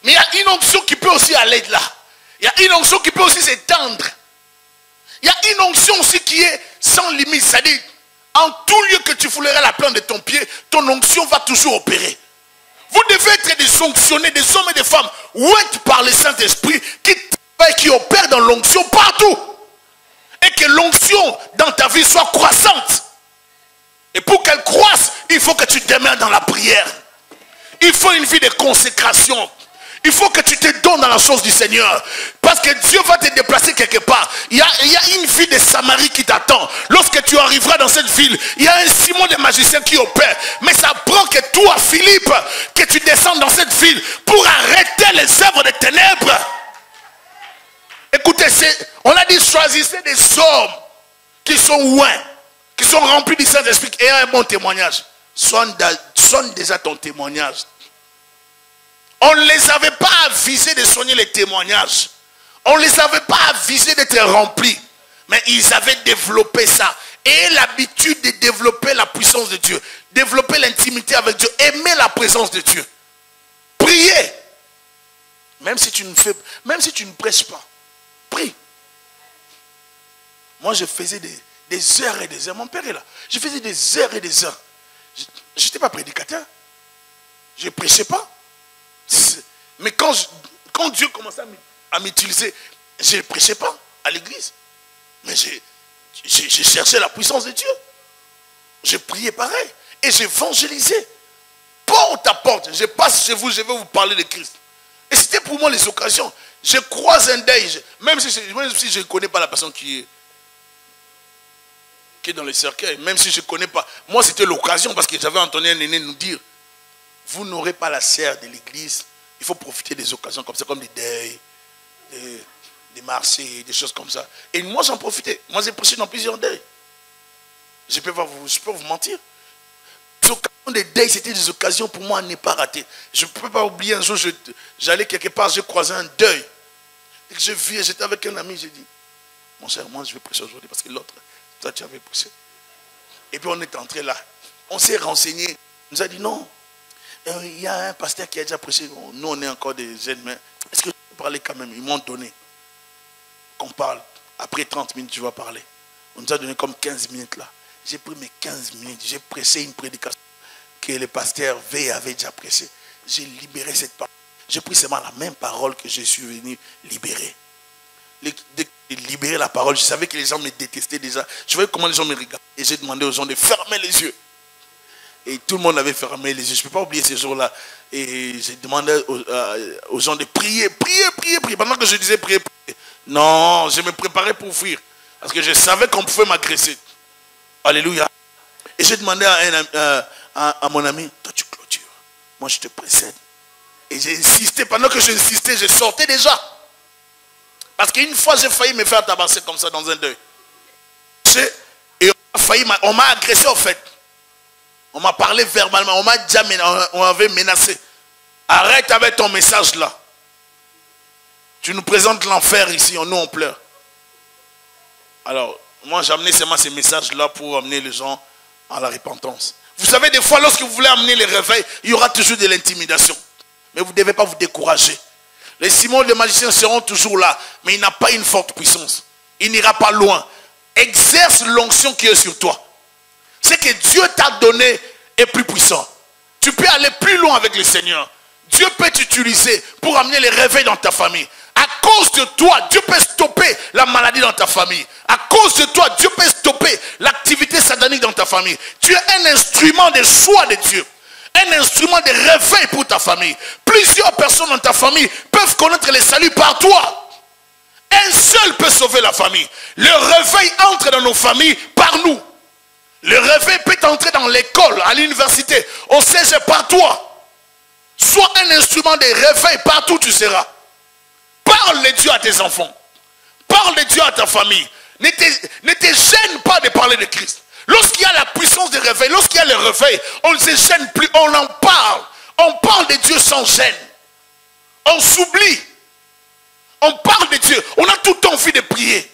Mais il y a une onction qui peut aussi aller de là. Il y a une onction qui peut aussi s'étendre. Il y a une onction aussi qui est sans limite. C'est-à-dire, en tout lieu que tu fouleras la plante de ton pied, ton onction va toujours opérer. Vous devez être des onctionnés, des hommes et des femmes, ouïs par le Saint-Esprit, qui opèrent dans l'onction partout. Et que l'onction dans ta vie soit croissante. Et pour qu'elle croisse, il faut que tu demeures dans la prière. Il faut une vie de consécration. Il faut que tu te donnes dans la chose du Seigneur. Parce que Dieu va te déplacer quelque part. Il y a une ville de Samarie qui t'attend. Lorsque tu arriveras dans cette ville, il y a un Simon de magicien qui opère. Mais ça prend que toi, Philippe, que tu descendes dans cette ville pour arrêter les œuvres des ténèbres. Écoutez, on a dit choisissez des hommes qui sont ouins, qui sont remplis du Saint-Esprit et un bon témoignage. Sonne déjà ton témoignage. On ne les avait pas avisés de soigner les témoignages. On ne les avait pas avisés d'être remplis. Mais ils avaient développé ça. Et l'habitude de développer la puissance de Dieu. Développer l'intimité avec Dieu. Aimer la présence de Dieu. Prier. Même si tu ne prêches pas. Prie. Moi je faisais des heures et des heures. Mon père est là. Je faisais des heures et des heures. Je n'étais pas prédicateur. Je ne prêchais pas. Mais quand Dieu commençait à m'utiliser, je ne prêchais pas à l'église. Mais j'ai cherché la puissance de Dieu. Je priais pareil. Et j'évangélisais. Porte à porte. Je passe chez vous, je vais vous parler de Christ. Et c'était pour moi les occasions. Je croise un deuil. Même si je ne connais pas la personne qui est dans le cercueil. Même si je ne connais pas. Moi c'était l'occasion parce que j'avais entendu un aîné nous dire. Vous n'aurez pas la serre de l'église. Il faut profiter des occasions comme ça, comme des deuils, des marchés, des choses comme ça. Et moi, j'en profitais. Moi, j'ai prêché dans plusieurs deuils. Je peux vous mentir. Les occasions des deuils, c'était des occasions pour moi à ne pas rater. Je ne peux pas oublier un jour, j'allais quelque part, j'ai croisé un deuil. Et que je vis, j'étais avec un ami, j'ai dit, mon cher, moi, je vais prêcher aujourd'hui parce que l'autre, toi, tu avais prêché. Et puis, on est entré là. On s'est renseigné. On nous a dit, non. Il y a un pasteur qui a déjà prêché. Nous, on est encore des jeunes, mais est-ce que tu peux parler quand même? Ils m'ont donné. Qu'on parle. Après 30 minutes, tu vas parler. On nous a donné comme 15 minutes là. J'ai pris mes 15 minutes. J'ai prêché une prédication que le pasteur V avait déjà prêché. J'ai libéré cette parole. J'ai pris seulement la même parole que je suis venu libérer. Dès que j'ai libéré la parole, je savais que les gens me détestaient déjà. Je voyais comment les gens me regardaient. Et j'ai demandé aux gens de fermer les yeux. Et tout le monde avait fermé les yeux. Je ne peux pas oublier ces jours-là. Et j'ai demandé aux gens de prier, prier, prier, prier. Pendant que je disais prier, prier. Non, je me préparais pour fuir. Parce que je savais qu'on pouvait m'agresser. Alléluia. Et j'ai demandé à mon ami, toi tu clôtures. Moi je te précède. Et j'ai insisté. Pendant que j'insistais, je sortais déjà. Parce qu'une fois, j'ai failli me faire tabasser comme ça dans un deuil. Et on m'a agressé en fait. On m'a parlé verbalement, on m'avait menacé. Arrête avec ton message là. Tu nous présentes l'enfer ici, nous on pleure. Alors, Moi, j'ai amené seulement ces messages-là pour amener les gens à la repentance. Vous savez, des fois, lorsque vous voulez amener les réveils, il y aura toujours de l'intimidation. Mais vous ne devez pas vous décourager. Les Simon, les magiciens seront toujours là, mais il n'a pas une forte puissance. Il n'ira pas loin. Exerce l'onction qui est sur toi. Ce que Dieu t'a donné est plus puissant. Tu peux aller plus loin avec le Seigneur. Dieu peut t'utiliser pour amener les réveils dans ta famille. À cause de toi, Dieu peut stopper la maladie dans ta famille. À cause de toi, Dieu peut stopper l'activité satanique dans ta famille. Tu es un instrument de choix de Dieu. Un instrument de réveil pour ta famille. Plusieurs personnes dans ta famille peuvent connaître le salut par toi. Un seul peut sauver la famille. Le réveil entre dans nos familles par nous. Le réveil peut entrer dans l'école, à l'université, au cégep par toi. Sois un instrument de réveil partout où tu seras. Parle de Dieu à tes enfants. Parle de Dieu à ta famille. Ne te gêne pas de parler de Christ. Lorsqu'il y a la puissance de réveil, lorsqu'il y a le réveil, on ne se gêne plus, on en parle. On parle de Dieu sans gêne. On s'oublie. On parle de Dieu. On a tout le temps envie de prier.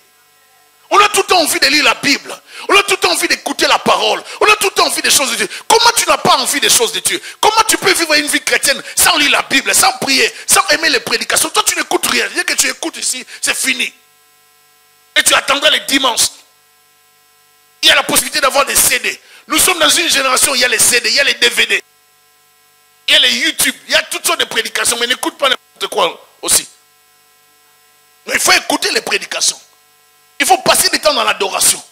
On a tout le temps envie de lire la Bible. On a tout le temps envie d'écouter la parole. On a tout le temps envie des choses de Dieu. Comment tu n'as pas envie des choses de Dieu? Comment tu peux vivre une vie chrétienne sans lire la Bible, sans prier, sans aimer les prédications? Toi, tu n'écoutes rien. Dès que tu écoutes ici, c'est fini. Et tu attendras les dimanches. Il y a la possibilité d'avoir des CD. Nous sommes dans une génération où il y a les CD, il y a les DVD. Il y a les YouTube. Il y a toutes sortes de prédications. Mais n'écoute pas n'importe quoi aussi. Mais il faut écouter les prédications. Il faut passer du temps dans l'adoration.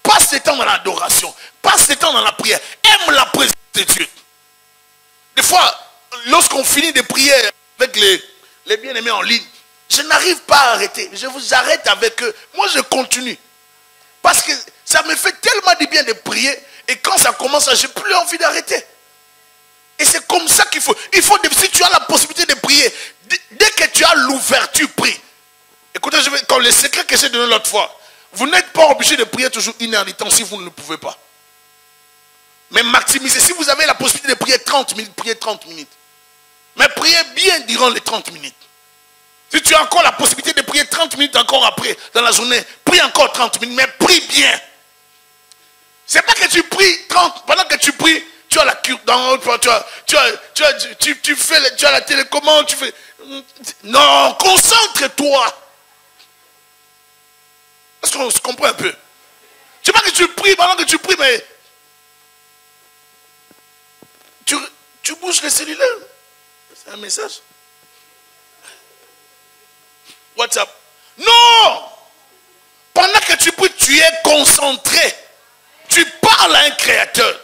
Passe du temps dans l'adoration. Passe du temps dans la prière. Aime la présence de Dieu. Des fois, lorsqu'on finit de prier avec les bien-aimés en ligne, je n'arrive pas à arrêter. Je vous arrête avec eux. Moi, je continue. Parce que ça me fait tellement du bien de prier. Et quand ça commence, je n'ai plus envie d'arrêter. Et c'est comme ça qu'il faut. Si tu as la possibilité de prier, dès que tu as l'ouverture, prie. Écoutez, comme le secret que j'ai donné l'autre fois, vous n'êtes pas obligé de prier toujours 1 heure de temps si vous ne le pouvez pas. Mais maximisez. Si vous avez la possibilité de prier 30 minutes, priez 30 minutes. Mais priez bien durant les 30 minutes. Si tu as encore la possibilité de prier 30 minutes encore après, dans la journée, prie encore 30 minutes, mais prie bien. C'est pas que tu pries 30, pendant que tu pries, tu as la cure dans tu as la télécommande, tu fais... Non, concentre-toi. Est-ce qu'on se comprend un peu? C'est pas que tu pries pendant que tu pries, mais tu bouges le cellulaire. C'est un message. WhatsApp. Non! Pendant que tu pries, tu es concentré. Tu parles à un créateur.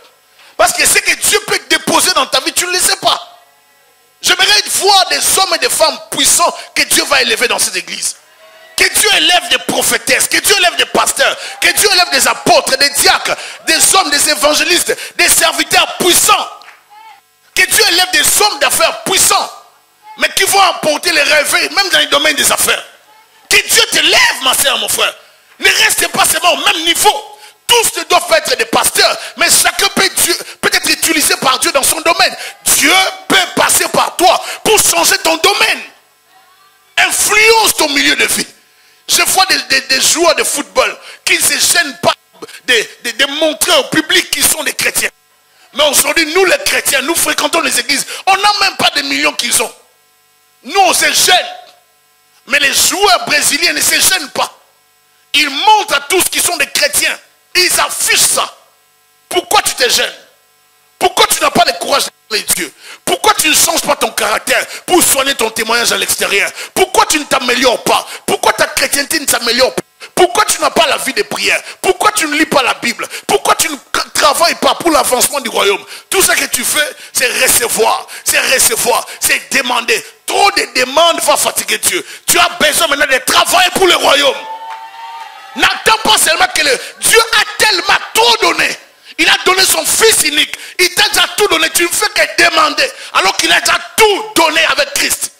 Parce que ce que Dieu peut déposer dans ta vie, tu ne le sais pas. J'aimerais voir des hommes et des femmes puissants que Dieu va élever dans cette église. Que Dieu élève des prophétesses, que Dieu élève des pasteurs, que Dieu élève des apôtres, des diacres, des hommes, des évangélistes, des serviteurs puissants. Que Dieu élève des hommes d'affaires puissants, mais qui vont apporter les réveils, même dans les domaines des affaires. Que Dieu te lève, ma soeur, mon frère. Ne restez pas seulement au même niveau. Tous ne doivent pas être des pasteurs, mais chacun peut être utilisé par Dieu dans son domaine. Dieu peut passer par toi pour changer ton domaine. Influence ton milieu de vie. Je vois des joueurs de football qui ne se gênent pas de montrer au public qu'ils sont des chrétiens. Mais aujourd'hui, nous les chrétiens, nous fréquentons les églises. On n'a même pas des millions qu'ils ont. Nous, on se gêne. Mais les joueurs brésiliens ne se gênent pas. Ils montrent à tous qu'ils sont des chrétiens. Ils affichent ça. Pourquoi tu te gênes? Pourquoi tu n'as pas le courage de parler de Dieu? Pourquoi tu ne changes pas ton caractère pour soigner ton témoignage à l'extérieur? Pourquoi tu ne t'améliores pas? Pourquoi ta chrétienté ne s'améliore pas? Pourquoi tu n'as pas la vie de prière? Pourquoi tu ne lis pas la Bible? Pourquoi tu ne travailles pas pour l'avancement du royaume? Tout ce que tu fais, c'est recevoir, c'est demander. Trop de demandes va fatiguer Dieu. Tu as besoin maintenant de travailler pour le royaume. N'attends pas seulement que Dieu a tellement tout donné. Il a donné son fils unique. Il t'a déjà tout donné. Tu ne fais que demander. Alors qu'il a déjà tout donné avec Christ.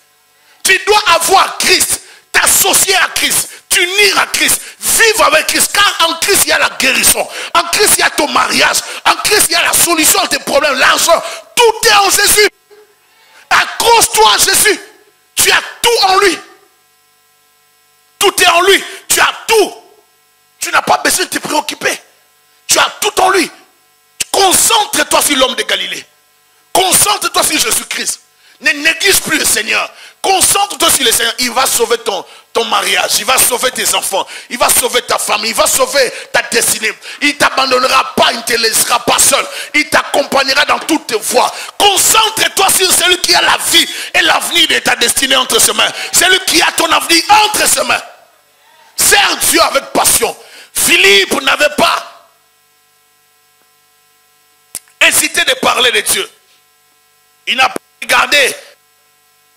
Tu dois avoir Christ. T'associer à Christ. T'unir à Christ. Vivre avec Christ. Car en Christ, il y a la guérison. En Christ, il y a ton mariage. En Christ, il y a la solution à tes problèmes. L'argent. Tout est en Jésus. Accroche-toi à Jésus. Tu as tout en lui. Tout est en lui. Tu as tout. Tu n'as pas besoin de te préoccuper. Tu as tout en lui. Concentre-toi sur l'homme de Galilée. Concentre-toi sur Jésus-Christ. Ne néglige plus le Seigneur. Concentre-toi sur le Seigneur. Il va sauver ton mariage. Il va sauver tes enfants. Il va sauver ta famille. Il va sauver ta destinée. Il ne t'abandonnera pas. Il ne te laissera pas seul. Il t'accompagnera dans toutes tes voies. Concentre-toi sur celui qui a la vie et l'avenir de ta destinée entre ses mains. Celui qui a ton avenir entre ses mains. Sers Dieu avec passion. Philippe n'avait pas hésité de parler de Dieu. Il n'a pas regardé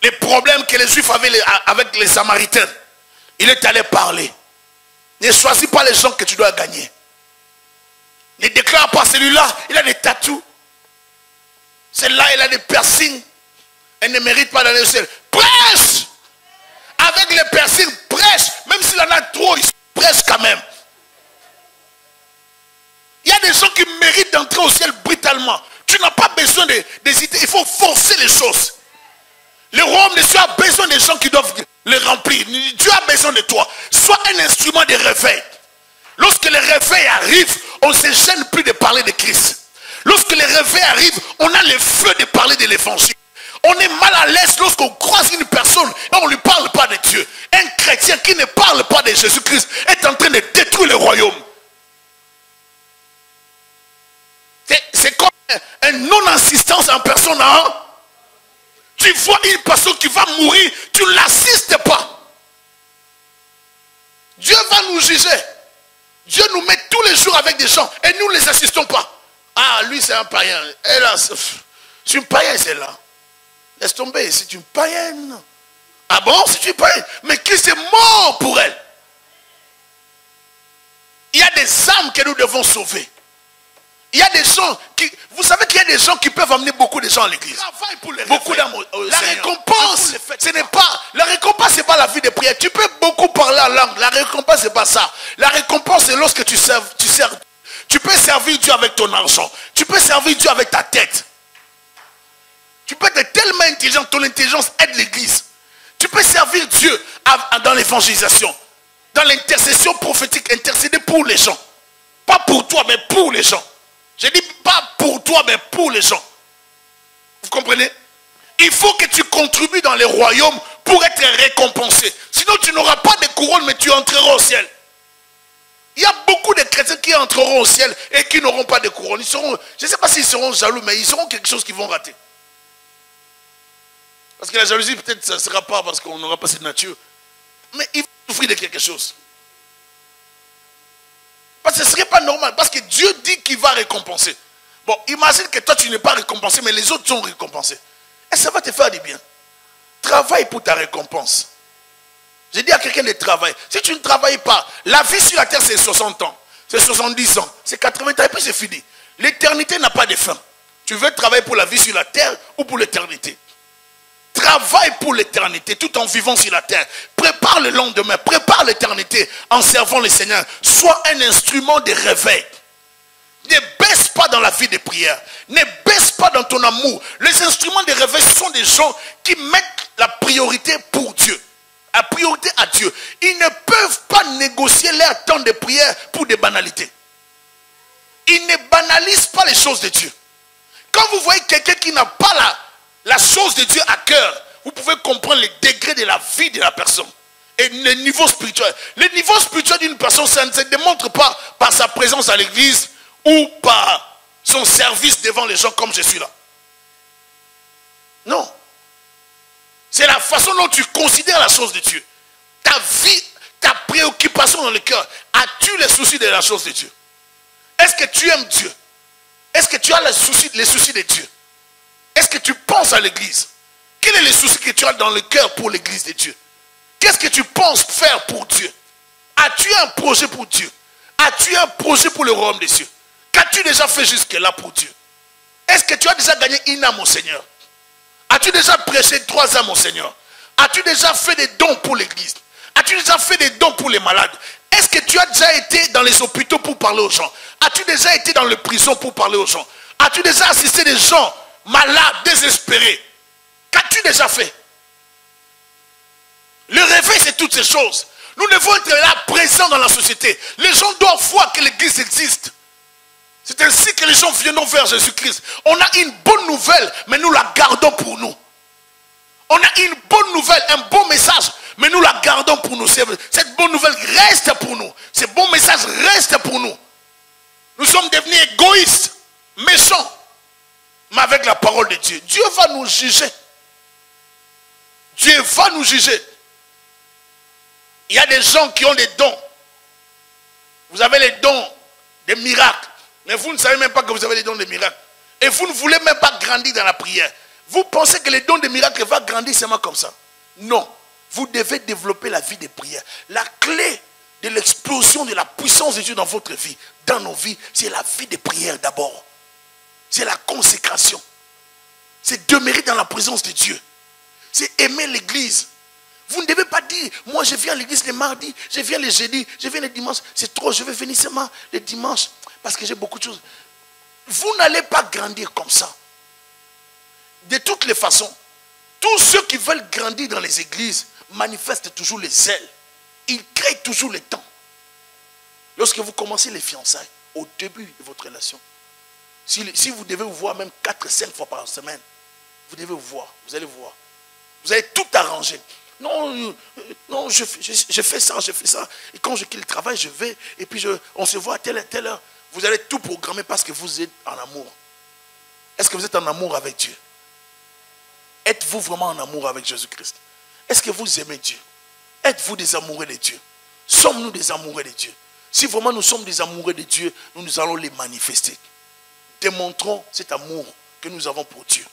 les problèmes que les Juifs avaient avec les Samaritains. Il est allé parler. Ne choisis pas les gens que tu dois gagner. Ne déclare pas celui-là, il a des tatous. Celle-là, il a des piercings. Elle ne mérite pas d'aller au ciel. Prêche! Avec les piercings, prêche. Même s'il en a trop, il prêche quand même. Il y a des gens qui méritent d'entrer au ciel brutalement. Tu n'as pas besoin d'hésiter. Il faut forcer les choses. Le royaume de Dieu a besoin des gens qui doivent le remplir. Dieu a besoin de toi. Sois un instrument de réveil. Lorsque le réveil arrive, on ne se gêne plus de parler de Christ. Lorsque le réveil arrive, on a le feu de parler de l'évangile. On est mal à l'aise lorsqu'on croise une personne et on ne lui parle pas de Dieu. Un chrétien qui ne parle pas de Jésus-Christ est en train de détruire le royaume. C'est comme une non-assistance en personne. Hein? Tu vois une personne qui va mourir, tu ne l'assistes pas. Dieu va nous juger. Dieu nous met tous les jours avec des gens et nous ne les assistons pas. Ah, lui c'est un païen. Elle a, c'est une païenne celle-là. Laisse tomber, c'est une païenne. Ah bon, c'est une païenne. Mais Christ est mort pour elle. Il y a des âmes que nous devons sauver. Il y a des gens qui... Vous savez qu'il y a des gens qui peuvent amener beaucoup de gens à l'église. Beaucoup d'âmes. La récompense, ce n'est pas... La récompense, ce n'est pas la vie de prière. Tu peux beaucoup parler en langue. La récompense, ce n'est pas ça. La récompense, c'est lorsque tu sers. Tu peux servir Dieu avec ton argent. Tu peux servir Dieu avec ta tête. Tu peux être tellement intelligent. Ton intelligence aide l'église. Tu peux servir Dieu dans l'évangélisation. Dans l'intercession prophétique. Intercéder pour les gens. Pas pour toi, mais pour les gens. Je dis pas pour toi, mais pour les gens. Vous comprenez? Il faut que tu contribues dans les royaumes pour être récompensé. Sinon, tu n'auras pas de couronne, mais tu entreras au ciel. Il y a beaucoup de chrétiens qui entreront au ciel et qui n'auront pas de couronne. Ils seront, je ne sais pas s'ils seront jaloux, mais ils seront quelque chose qu'ils vont rater. Parce que la jalousie, peut-être, ça ne sera pas parce qu'on n'aura pas cette nature. Mais ils vont souffrir de quelque chose. Parce que ce ne serait pas normal. Parce que Dieu dit qu'il va récompenser. Bon, imagine que toi, tu n'es pas récompensé, mais les autres sont récompensés. Et ça va te faire du bien. Travaille pour ta récompense. J'ai dit à quelqu'un de travailler. Si tu ne travailles pas, la vie sur la terre, c'est 60 ans. C'est 70 ans. C'est 80 ans et puis c'est fini. L'éternité n'a pas de fin. Tu veux travailler pour la vie sur la terre ou pour l'éternité? Travaille pour l'éternité tout en vivant sur la terre. Prépare le lendemain. Prépare l'éternité en servant le Seigneur. Sois un instrument de réveil. Ne baisse pas dans la vie de prière. Ne baisse pas dans ton amour. Les instruments de réveil sont des gens qui mettent la priorité pour Dieu. La priorité à Dieu. Ils ne peuvent pas négocier leur temps de prière pour des banalités. Ils ne banalisent pas les choses de Dieu. Quand vous voyez quelqu'un qui n'a pas la chose de Dieu à cœur, vous pouvez comprendre les degrés de la vie de la personne. Et le niveau spirituel. Le niveau spirituel d'une personne, ça ne se démontre pas par sa présence à l'église ou par son service devant les gens comme je suis là. Non. C'est la façon dont tu considères la chose de Dieu. Ta vie, ta préoccupation dans le cœur. As-tu les soucis de la chose de Dieu? Est-ce que tu aimes Dieu? Est-ce que tu as les soucis de Dieu? Est-ce que tu penses à l'église? Quel est le souci que tu as dans le cœur pour l'église de Dieu? Qu'est-ce que tu penses faire pour Dieu? As-tu un projet pour Dieu? As-tu un projet pour le royaume des cieux? Qu'as-tu déjà fait jusque-là pour Dieu? Est-ce que tu as déjà gagné une âme au Seigneur? As-tu déjà prêché 3 âmes au Seigneur? As-tu déjà fait des dons pour l'église? As-tu déjà fait des dons pour les malades? Est-ce que tu as déjà été dans les hôpitaux pour parler aux gens? As-tu déjà été dans les prisons pour parler aux gens? As-tu déjà assisté des gens malades, désespérés? Qu'as-tu déjà fait? Le réveil, c'est toutes ces choses. Nous devons être là, présents dans la société. Les gens doivent voir que l'église existe. C'est ainsi que les gens viendront vers Jésus-Christ. On a une bonne nouvelle, mais nous la gardons pour nous. On a une bonne nouvelle, un bon message, mais nous la gardons pour nous. Cette bonne nouvelle reste pour nous. Ce bon message reste pour nous. Nous sommes devenus égoïstes, méchants. Mais avec la parole de Dieu, Dieu va nous juger. Dieu va nous juger. Il y a des gens qui ont des dons. Vous avez les dons des miracles. Mais vous ne savez même pas que vous avez les dons des miracles. Et vous ne voulez même pas grandir dans la prière. Vous pensez que les dons des miracles vont grandir seulement comme ça. Non. Vous devez développer la vie de prière. La clé de l'explosion de la puissance de Dieu dans votre vie, dans nos vies, c'est la vie de prière d'abord. C'est la consécration. C'est demeurer dans la présence de Dieu. C'est aimer l'église. Vous ne devez pas dire, moi je viens à l'église les mardis, je viens les jeudis, je viens les dimanches. C'est trop, je vais venir seulement les dimanches parce que j'ai beaucoup de choses. Vous n'allez pas grandir comme ça. De toutes les façons, tous ceux qui veulent grandir dans les églises manifestent toujours les ailes. Ils créent toujours le temps. Lorsque vous commencez les fiançailles, au début de votre relation, si vous devez vous voir même 4-5 fois par semaine, vous devez vous voir, vous allez voir. Vous allez tout arranger. Non, non, je fais ça, je fais ça. Et quand je quitte le travail, je vais, et puis on se voit à telle heure. Vous allez tout programmer parce que vous êtes en amour. Est-ce que vous êtes en amour avec Dieu? Êtes-vous vraiment en amour avec Jésus-Christ? Est-ce que vous aimez Dieu? Êtes-vous des amoureux de Dieu? Sommes-nous des amoureux de Dieu? Si vraiment nous sommes des amoureux de Dieu, nous allons les manifester. Démontrons cet amour que nous avons pour Dieu.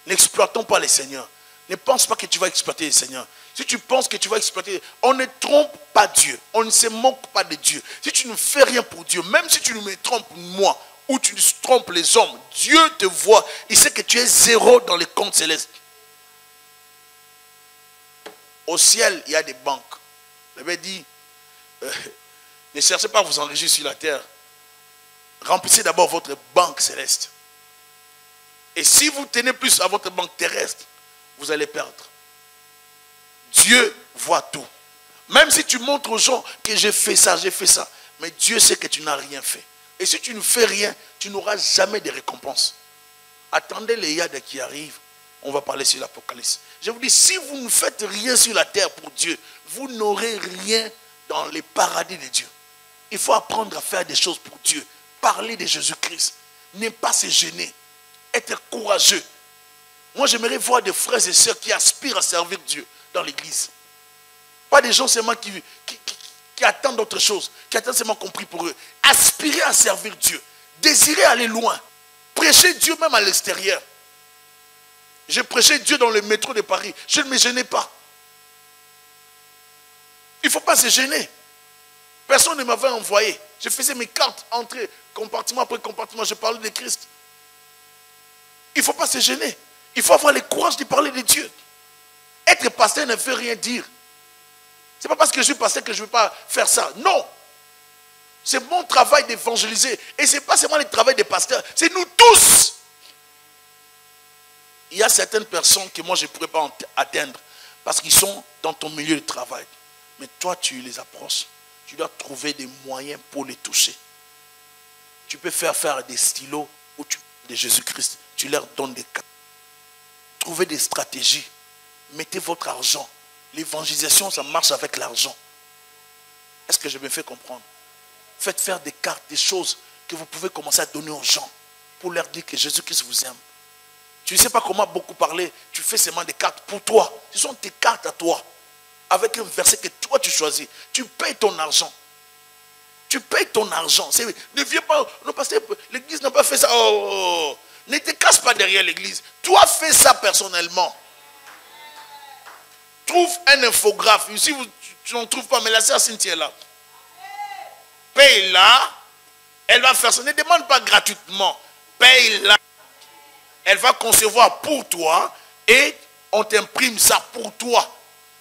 N'exploitons pas les seigneurs. Ne pense pas que tu vas exploiter les seigneurs. Si tu penses que tu vas exploiter, on ne trompe pas Dieu. On ne se moque pas de Dieu. Si tu ne fais rien pour Dieu, même si tu me trompes moi, ou tu trompes les hommes, Dieu te voit. Il sait que tu es zéro dans les comptes célestes. Au ciel, il y a des banques. Il avait dit, ne cherchez pas à vous enrichir sur la terre. Remplissez d'abord votre banque céleste. Et si vous tenez plus à votre banque terrestre, vous allez perdre. Dieu voit tout. Même si tu montres aux gens que j'ai fait ça, mais Dieu sait que tu n'as rien fait. Et si tu ne fais rien, tu n'auras jamais de récompense. Attendez les yad qui arrivent. On va parler sur l'Apocalypse. Je vous dis, si vous ne faites rien sur la terre pour Dieu, vous n'aurez rien dans les paradis de Dieu. Il faut apprendre à faire des choses pour Dieu. Parler de Jésus-Christ. Ne pas se gêner. Être courageux. Moi, j'aimerais voir des frères et sœurs qui aspirent à servir Dieu dans l'église. Pas des gens seulement qui attendent autre chose, qui attendent seulement compris pour eux. Aspirer à servir Dieu. Désirer aller loin. Prêcher Dieu même à l'extérieur. J'ai prêché Dieu dans le métro de Paris. Je ne me gênais pas. Il ne faut pas se gêner. Personne ne m'avait envoyé. Je faisais mes cartes, entrer, compartiment après compartiment. Je parlais de Christ. Il ne faut pas se gêner. Il faut avoir le courage de parler de Dieu. Être pasteur ne veut rien dire. Ce n'est pas parce que je suis pasteur que je ne veux pas faire ça. Non. C'est mon travail d'évangéliser. Et ce n'est pas seulement le travail des pasteurs. C'est nous tous. Il y a certaines personnes que moi je ne pourrais pas atteindre. Parce qu'ils sont dans ton milieu de travail. Mais toi tu les approches. Tu dois trouver des moyens pour les toucher. Tu peux faire des stylos de Jésus-Christ. Tu leur donnes des cas. Trouvez des stratégies. Mettez votre argent. L'évangélisation, ça marche avec l'argent. Est-ce que je me fais comprendre? Faites faire des cartes, des choses que vous pouvez commencer à donner aux gens pour leur dire que Jésus-Christ vous aime. Tu ne sais pas comment beaucoup parler. Tu fais seulement des cartes pour toi. Ce sont tes cartes à toi. Avec un verset que toi tu choisis. Tu payes ton argent. Tu payes ton argent. Ne viens pas. Non, parce que l'église n'a pas fait ça. Oh. Ne te cache pas derrière l'église. Toi, fais ça personnellement. Trouve un infographe. Si tu n'en trouves pas, mais la sœur Cynthia est là. Paye-la. Elle va faire ça. Ne demande pas gratuitement. Paye-la. Elle va concevoir pour toi et on t'imprime ça pour toi.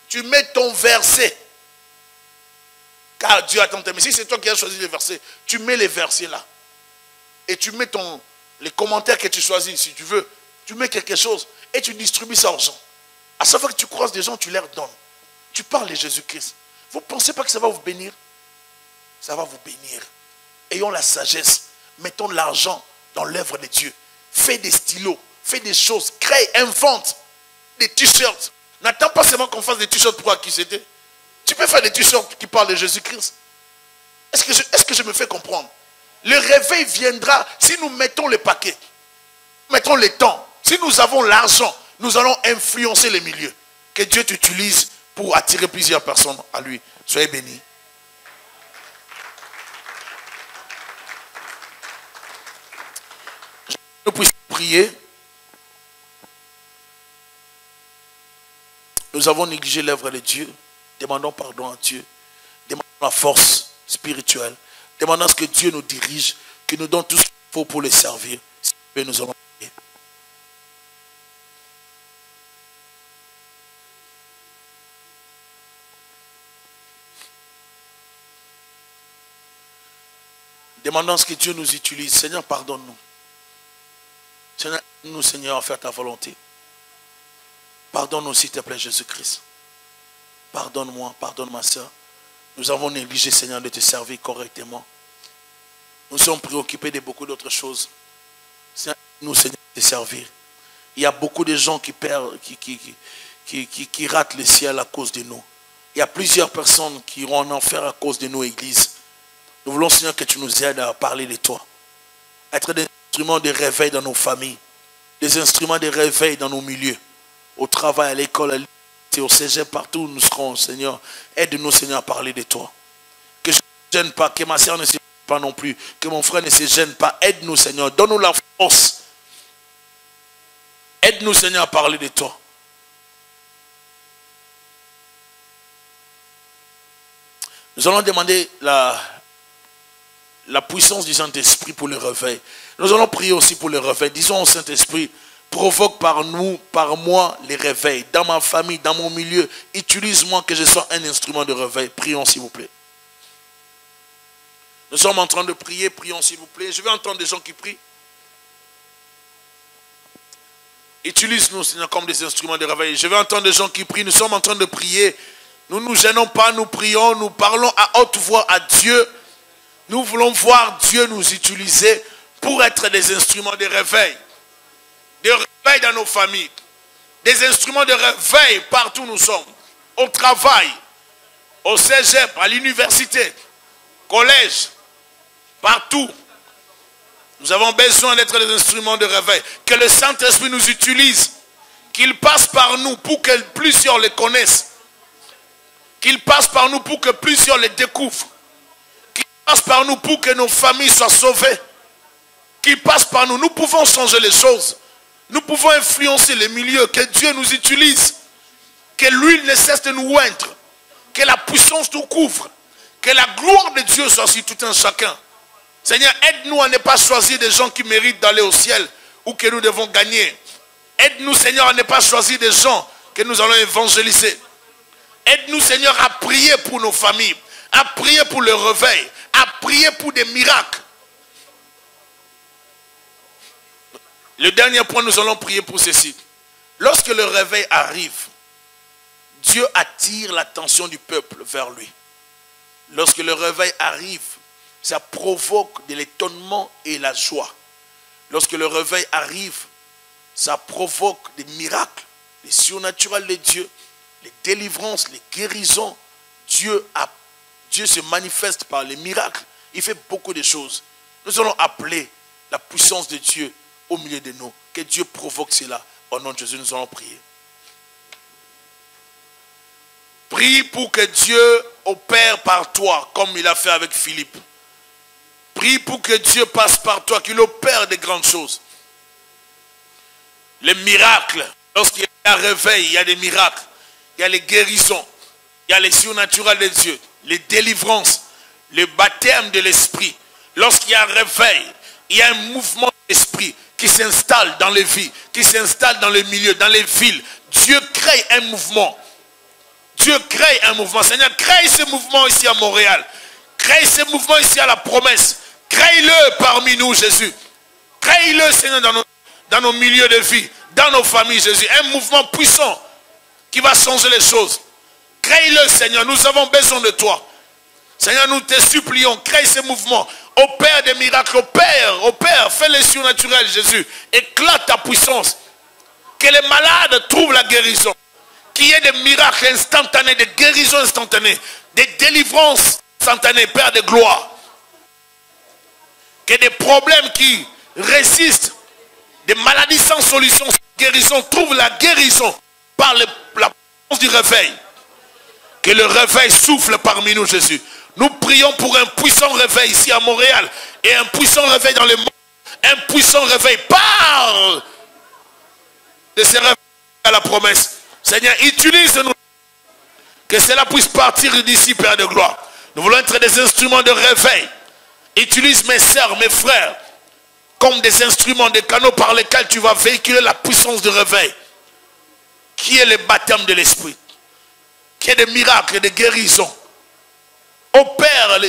Tu mets ton verset. Car Dieu a tant aimé. Si c'est toi qui as choisi les versets, tu mets les versets là. Et tu mets les commentaires que tu choisis, si tu veux. Tu mets quelque chose et tu distribues ça aux gens. À chaque fois que tu croises des gens, tu leur donnes. Tu parles de Jésus-Christ. Vous ne pensez pas que ça va vous bénir? Ça va vous bénir. Ayons la sagesse. Mettons de l'argent dans l'œuvre de Dieu. Fais des stylos. Fais des choses. Crée, invente des t-shirts. N'attends pas seulement qu'on fasse des t-shirts pour acquitter. Tu peux faire des t-shirts qui parlent de Jésus-Christ. Est-ce que je me fais comprendre? Le réveil viendra si nous mettons les paquets. Mettons les temps. Si nous avons l'argent, nous allons influencer les milieux. Que Dieu t'utilise pour attirer plusieurs personnes à lui. Soyez bénis. Nous puissions prier. Nous avons négligé l'œuvre de Dieu. Demandons pardon à Dieu. Demandons la force spirituelle. Demandons à ce que Dieu nous dirige, qu'il nous donne tout ce qu'il faut pour le servir. Et nous allons prier. Demandons à ce que Dieu nous utilise. Seigneur, pardonne-nous. Seigneur, nous, Seigneur, à faire ta volonté. Pardonne-nous, s'il te plaît, Jésus-Christ. Pardonne-moi, pardonne ma soeur. Nous avons négligé, Seigneur, de te servir correctement. Nous sommes préoccupés de beaucoup d'autres choses. Seigneur, nous, Seigneur, de te servir. Il y a beaucoup de gens qui perdent, qui ratent le ciel à cause de nous. Il y a plusieurs personnes qui iront en enfer à cause de nos églises. Nous voulons, Seigneur, que tu nous aides à parler de toi. Être des instruments de réveil dans nos familles. Des instruments de réveil dans nos milieux. Au travail, à l'école, à l'université, au cégep, partout où nous serons, Seigneur. Aide-nous, Seigneur, à parler de toi. Que je ne me gêne pas, que ma soeur ne se gêne pas non plus. Que mon frère ne se gêne pas. Aide-nous, Seigneur. Donne-nous la force. Aide-nous, Seigneur, à parler de toi. Nous allons demander la puissance du Saint-Esprit pour le réveil. Nous allons prier aussi pour le réveil. Disons au Saint-Esprit, provoque par nous, par moi, les réveils. Dans ma famille, dans mon milieu, utilise-moi que je sois un instrument de réveil. Prions s'il vous plaît. Nous sommes en train de prier, prions s'il vous plaît. Je vais entendre des gens qui prient. Utilise-nous, Seigneur, comme des instruments de réveil. Je vais entendre des gens qui prient. Nous sommes en train de prier. Nous ne nous gênons pas, nous prions, nous parlons à haute voix à Dieu. Nous voulons voir Dieu nous utiliser pour être des instruments de réveil. De réveil dans nos familles. Des instruments de réveil partout où nous sommes. Au travail, au cégep, à l'université, collège, partout. Nous avons besoin d'être des instruments de réveil. Que le Saint-Esprit nous utilise. Qu'il passe par nous pour que plusieurs les connaissent. Qu'il passe par nous pour que plusieurs les découvrent. Qu'il passe par nous pour que nos familles soient sauvées. Qu'il passe par nous. Nous pouvons changer les choses. Nous pouvons influencer les milieux. Que Dieu nous utilise. Que l'huile ne cesse de nous oindre. Que la puissance nous couvre. Que la gloire de Dieu soit sur tout un chacun. Seigneur, aide-nous à ne pas choisir des gens qui méritent d'aller au ciel ou que nous devons gagner. Aide-nous, Seigneur, à ne pas choisir des gens que nous allons évangéliser. Aide-nous, Seigneur, à prier pour nos familles, à prier pour le réveil, à prier pour des miracles. Le dernier point, nous allons prier pour ceci. Lorsque le réveil arrive, Dieu attire l'attention du peuple vers lui. Lorsque le réveil arrive, ça provoque de l'étonnement et la joie. Lorsque le réveil arrive, ça provoque des miracles, les surnaturels de Dieu, les délivrances, les guérisons. Dieu se manifeste par les miracles. Il fait beaucoup de choses. Nous allons appeler la puissance de Dieu au milieu de nous. Que Dieu provoque cela. Au nom de Jésus, nous allons prier. Prie pour que Dieu opère par toi, comme il a fait avec Philippe. Prie pour que Dieu passe par toi, qu'il opère des grandes choses. Les miracles, lorsqu'il y a un réveil, il y a des miracles. Il y a les guérisons, il y a les surnaturels de Dieu, les délivrances, le baptême de l'esprit. Lorsqu'il y a un réveil, il y a un mouvement d'esprit qui s'installe dans les vies, qui s'installe dans les milieux, dans les villes. Dieu crée un mouvement. Dieu crée un mouvement. Seigneur, crée ce mouvement ici à Montréal. Crée ce mouvement ici à la promesse. Crée-le parmi nous, Jésus. Crée-le, Seigneur, dans nos milieux de vie, dans nos familles, Jésus. Un mouvement puissant qui va changer les choses. Crée-le, Seigneur. Nous avons besoin de toi. Seigneur, nous te supplions. Crée ces mouvements. Opère des miracles. Opère. Fais les surnaturels, Jésus. Éclate ta puissance. Que les malades trouvent la guérison. Qu'il y ait des miracles instantanés, des guérisons instantanées, des délivrances instantanées, Père de gloire. Que des problèmes qui résistent, des maladies sans solution, guérison, trouvent la guérison par la puissance du réveil. Que le réveil souffle parmi nous, Jésus. Nous prions pour un puissant réveil ici à Montréal et un puissant réveil dans le monde. Un puissant réveil. Parle de ces réveils à la promesse. Seigneur, utilise-nous. Que cela puisse partir d'ici, Père de gloire. Nous voulons être des instruments de réveil. Utilise mes sœurs, mes frères, comme des instruments, des canaux par lesquels tu vas véhiculer la puissance de réveil. Qui est le baptême de l'esprit. Qui est des miracles, des guérisons. Opère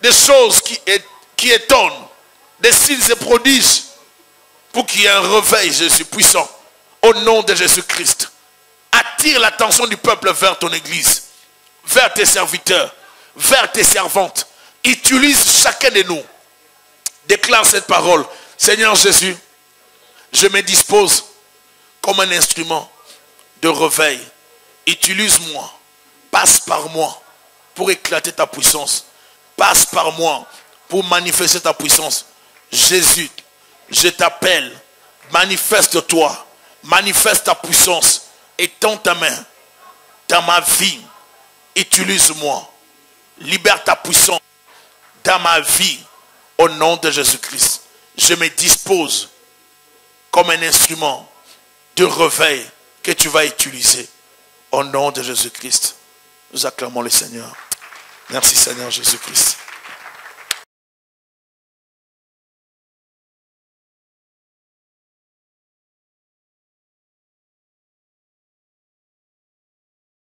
des choses qui étonnent. Des signes et prodiges. Pour qu'il y ait un réveil, Jésus puissant. Au nom de Jésus-Christ. Attire l'attention du peuple vers ton église. Vers tes serviteurs. Vers tes servantes. Utilise chacun de nous. Déclare cette parole. Seigneur Jésus, je me dispose comme un instrument de réveil. Utilise-moi. Passe par moi pour éclater ta puissance. Passe par moi pour manifester ta puissance. Jésus, je t'appelle. Manifeste-toi. Manifeste ta puissance. Étends ta main dans ma vie. Utilise-moi. Libère ta puissance dans ma vie. Au nom de Jésus-Christ. Je me dispose comme un instrument de réveil que tu vas utiliser. Au nom de Jésus-Christ. Nous acclamons le Seigneur. Merci Seigneur Jésus-Christ.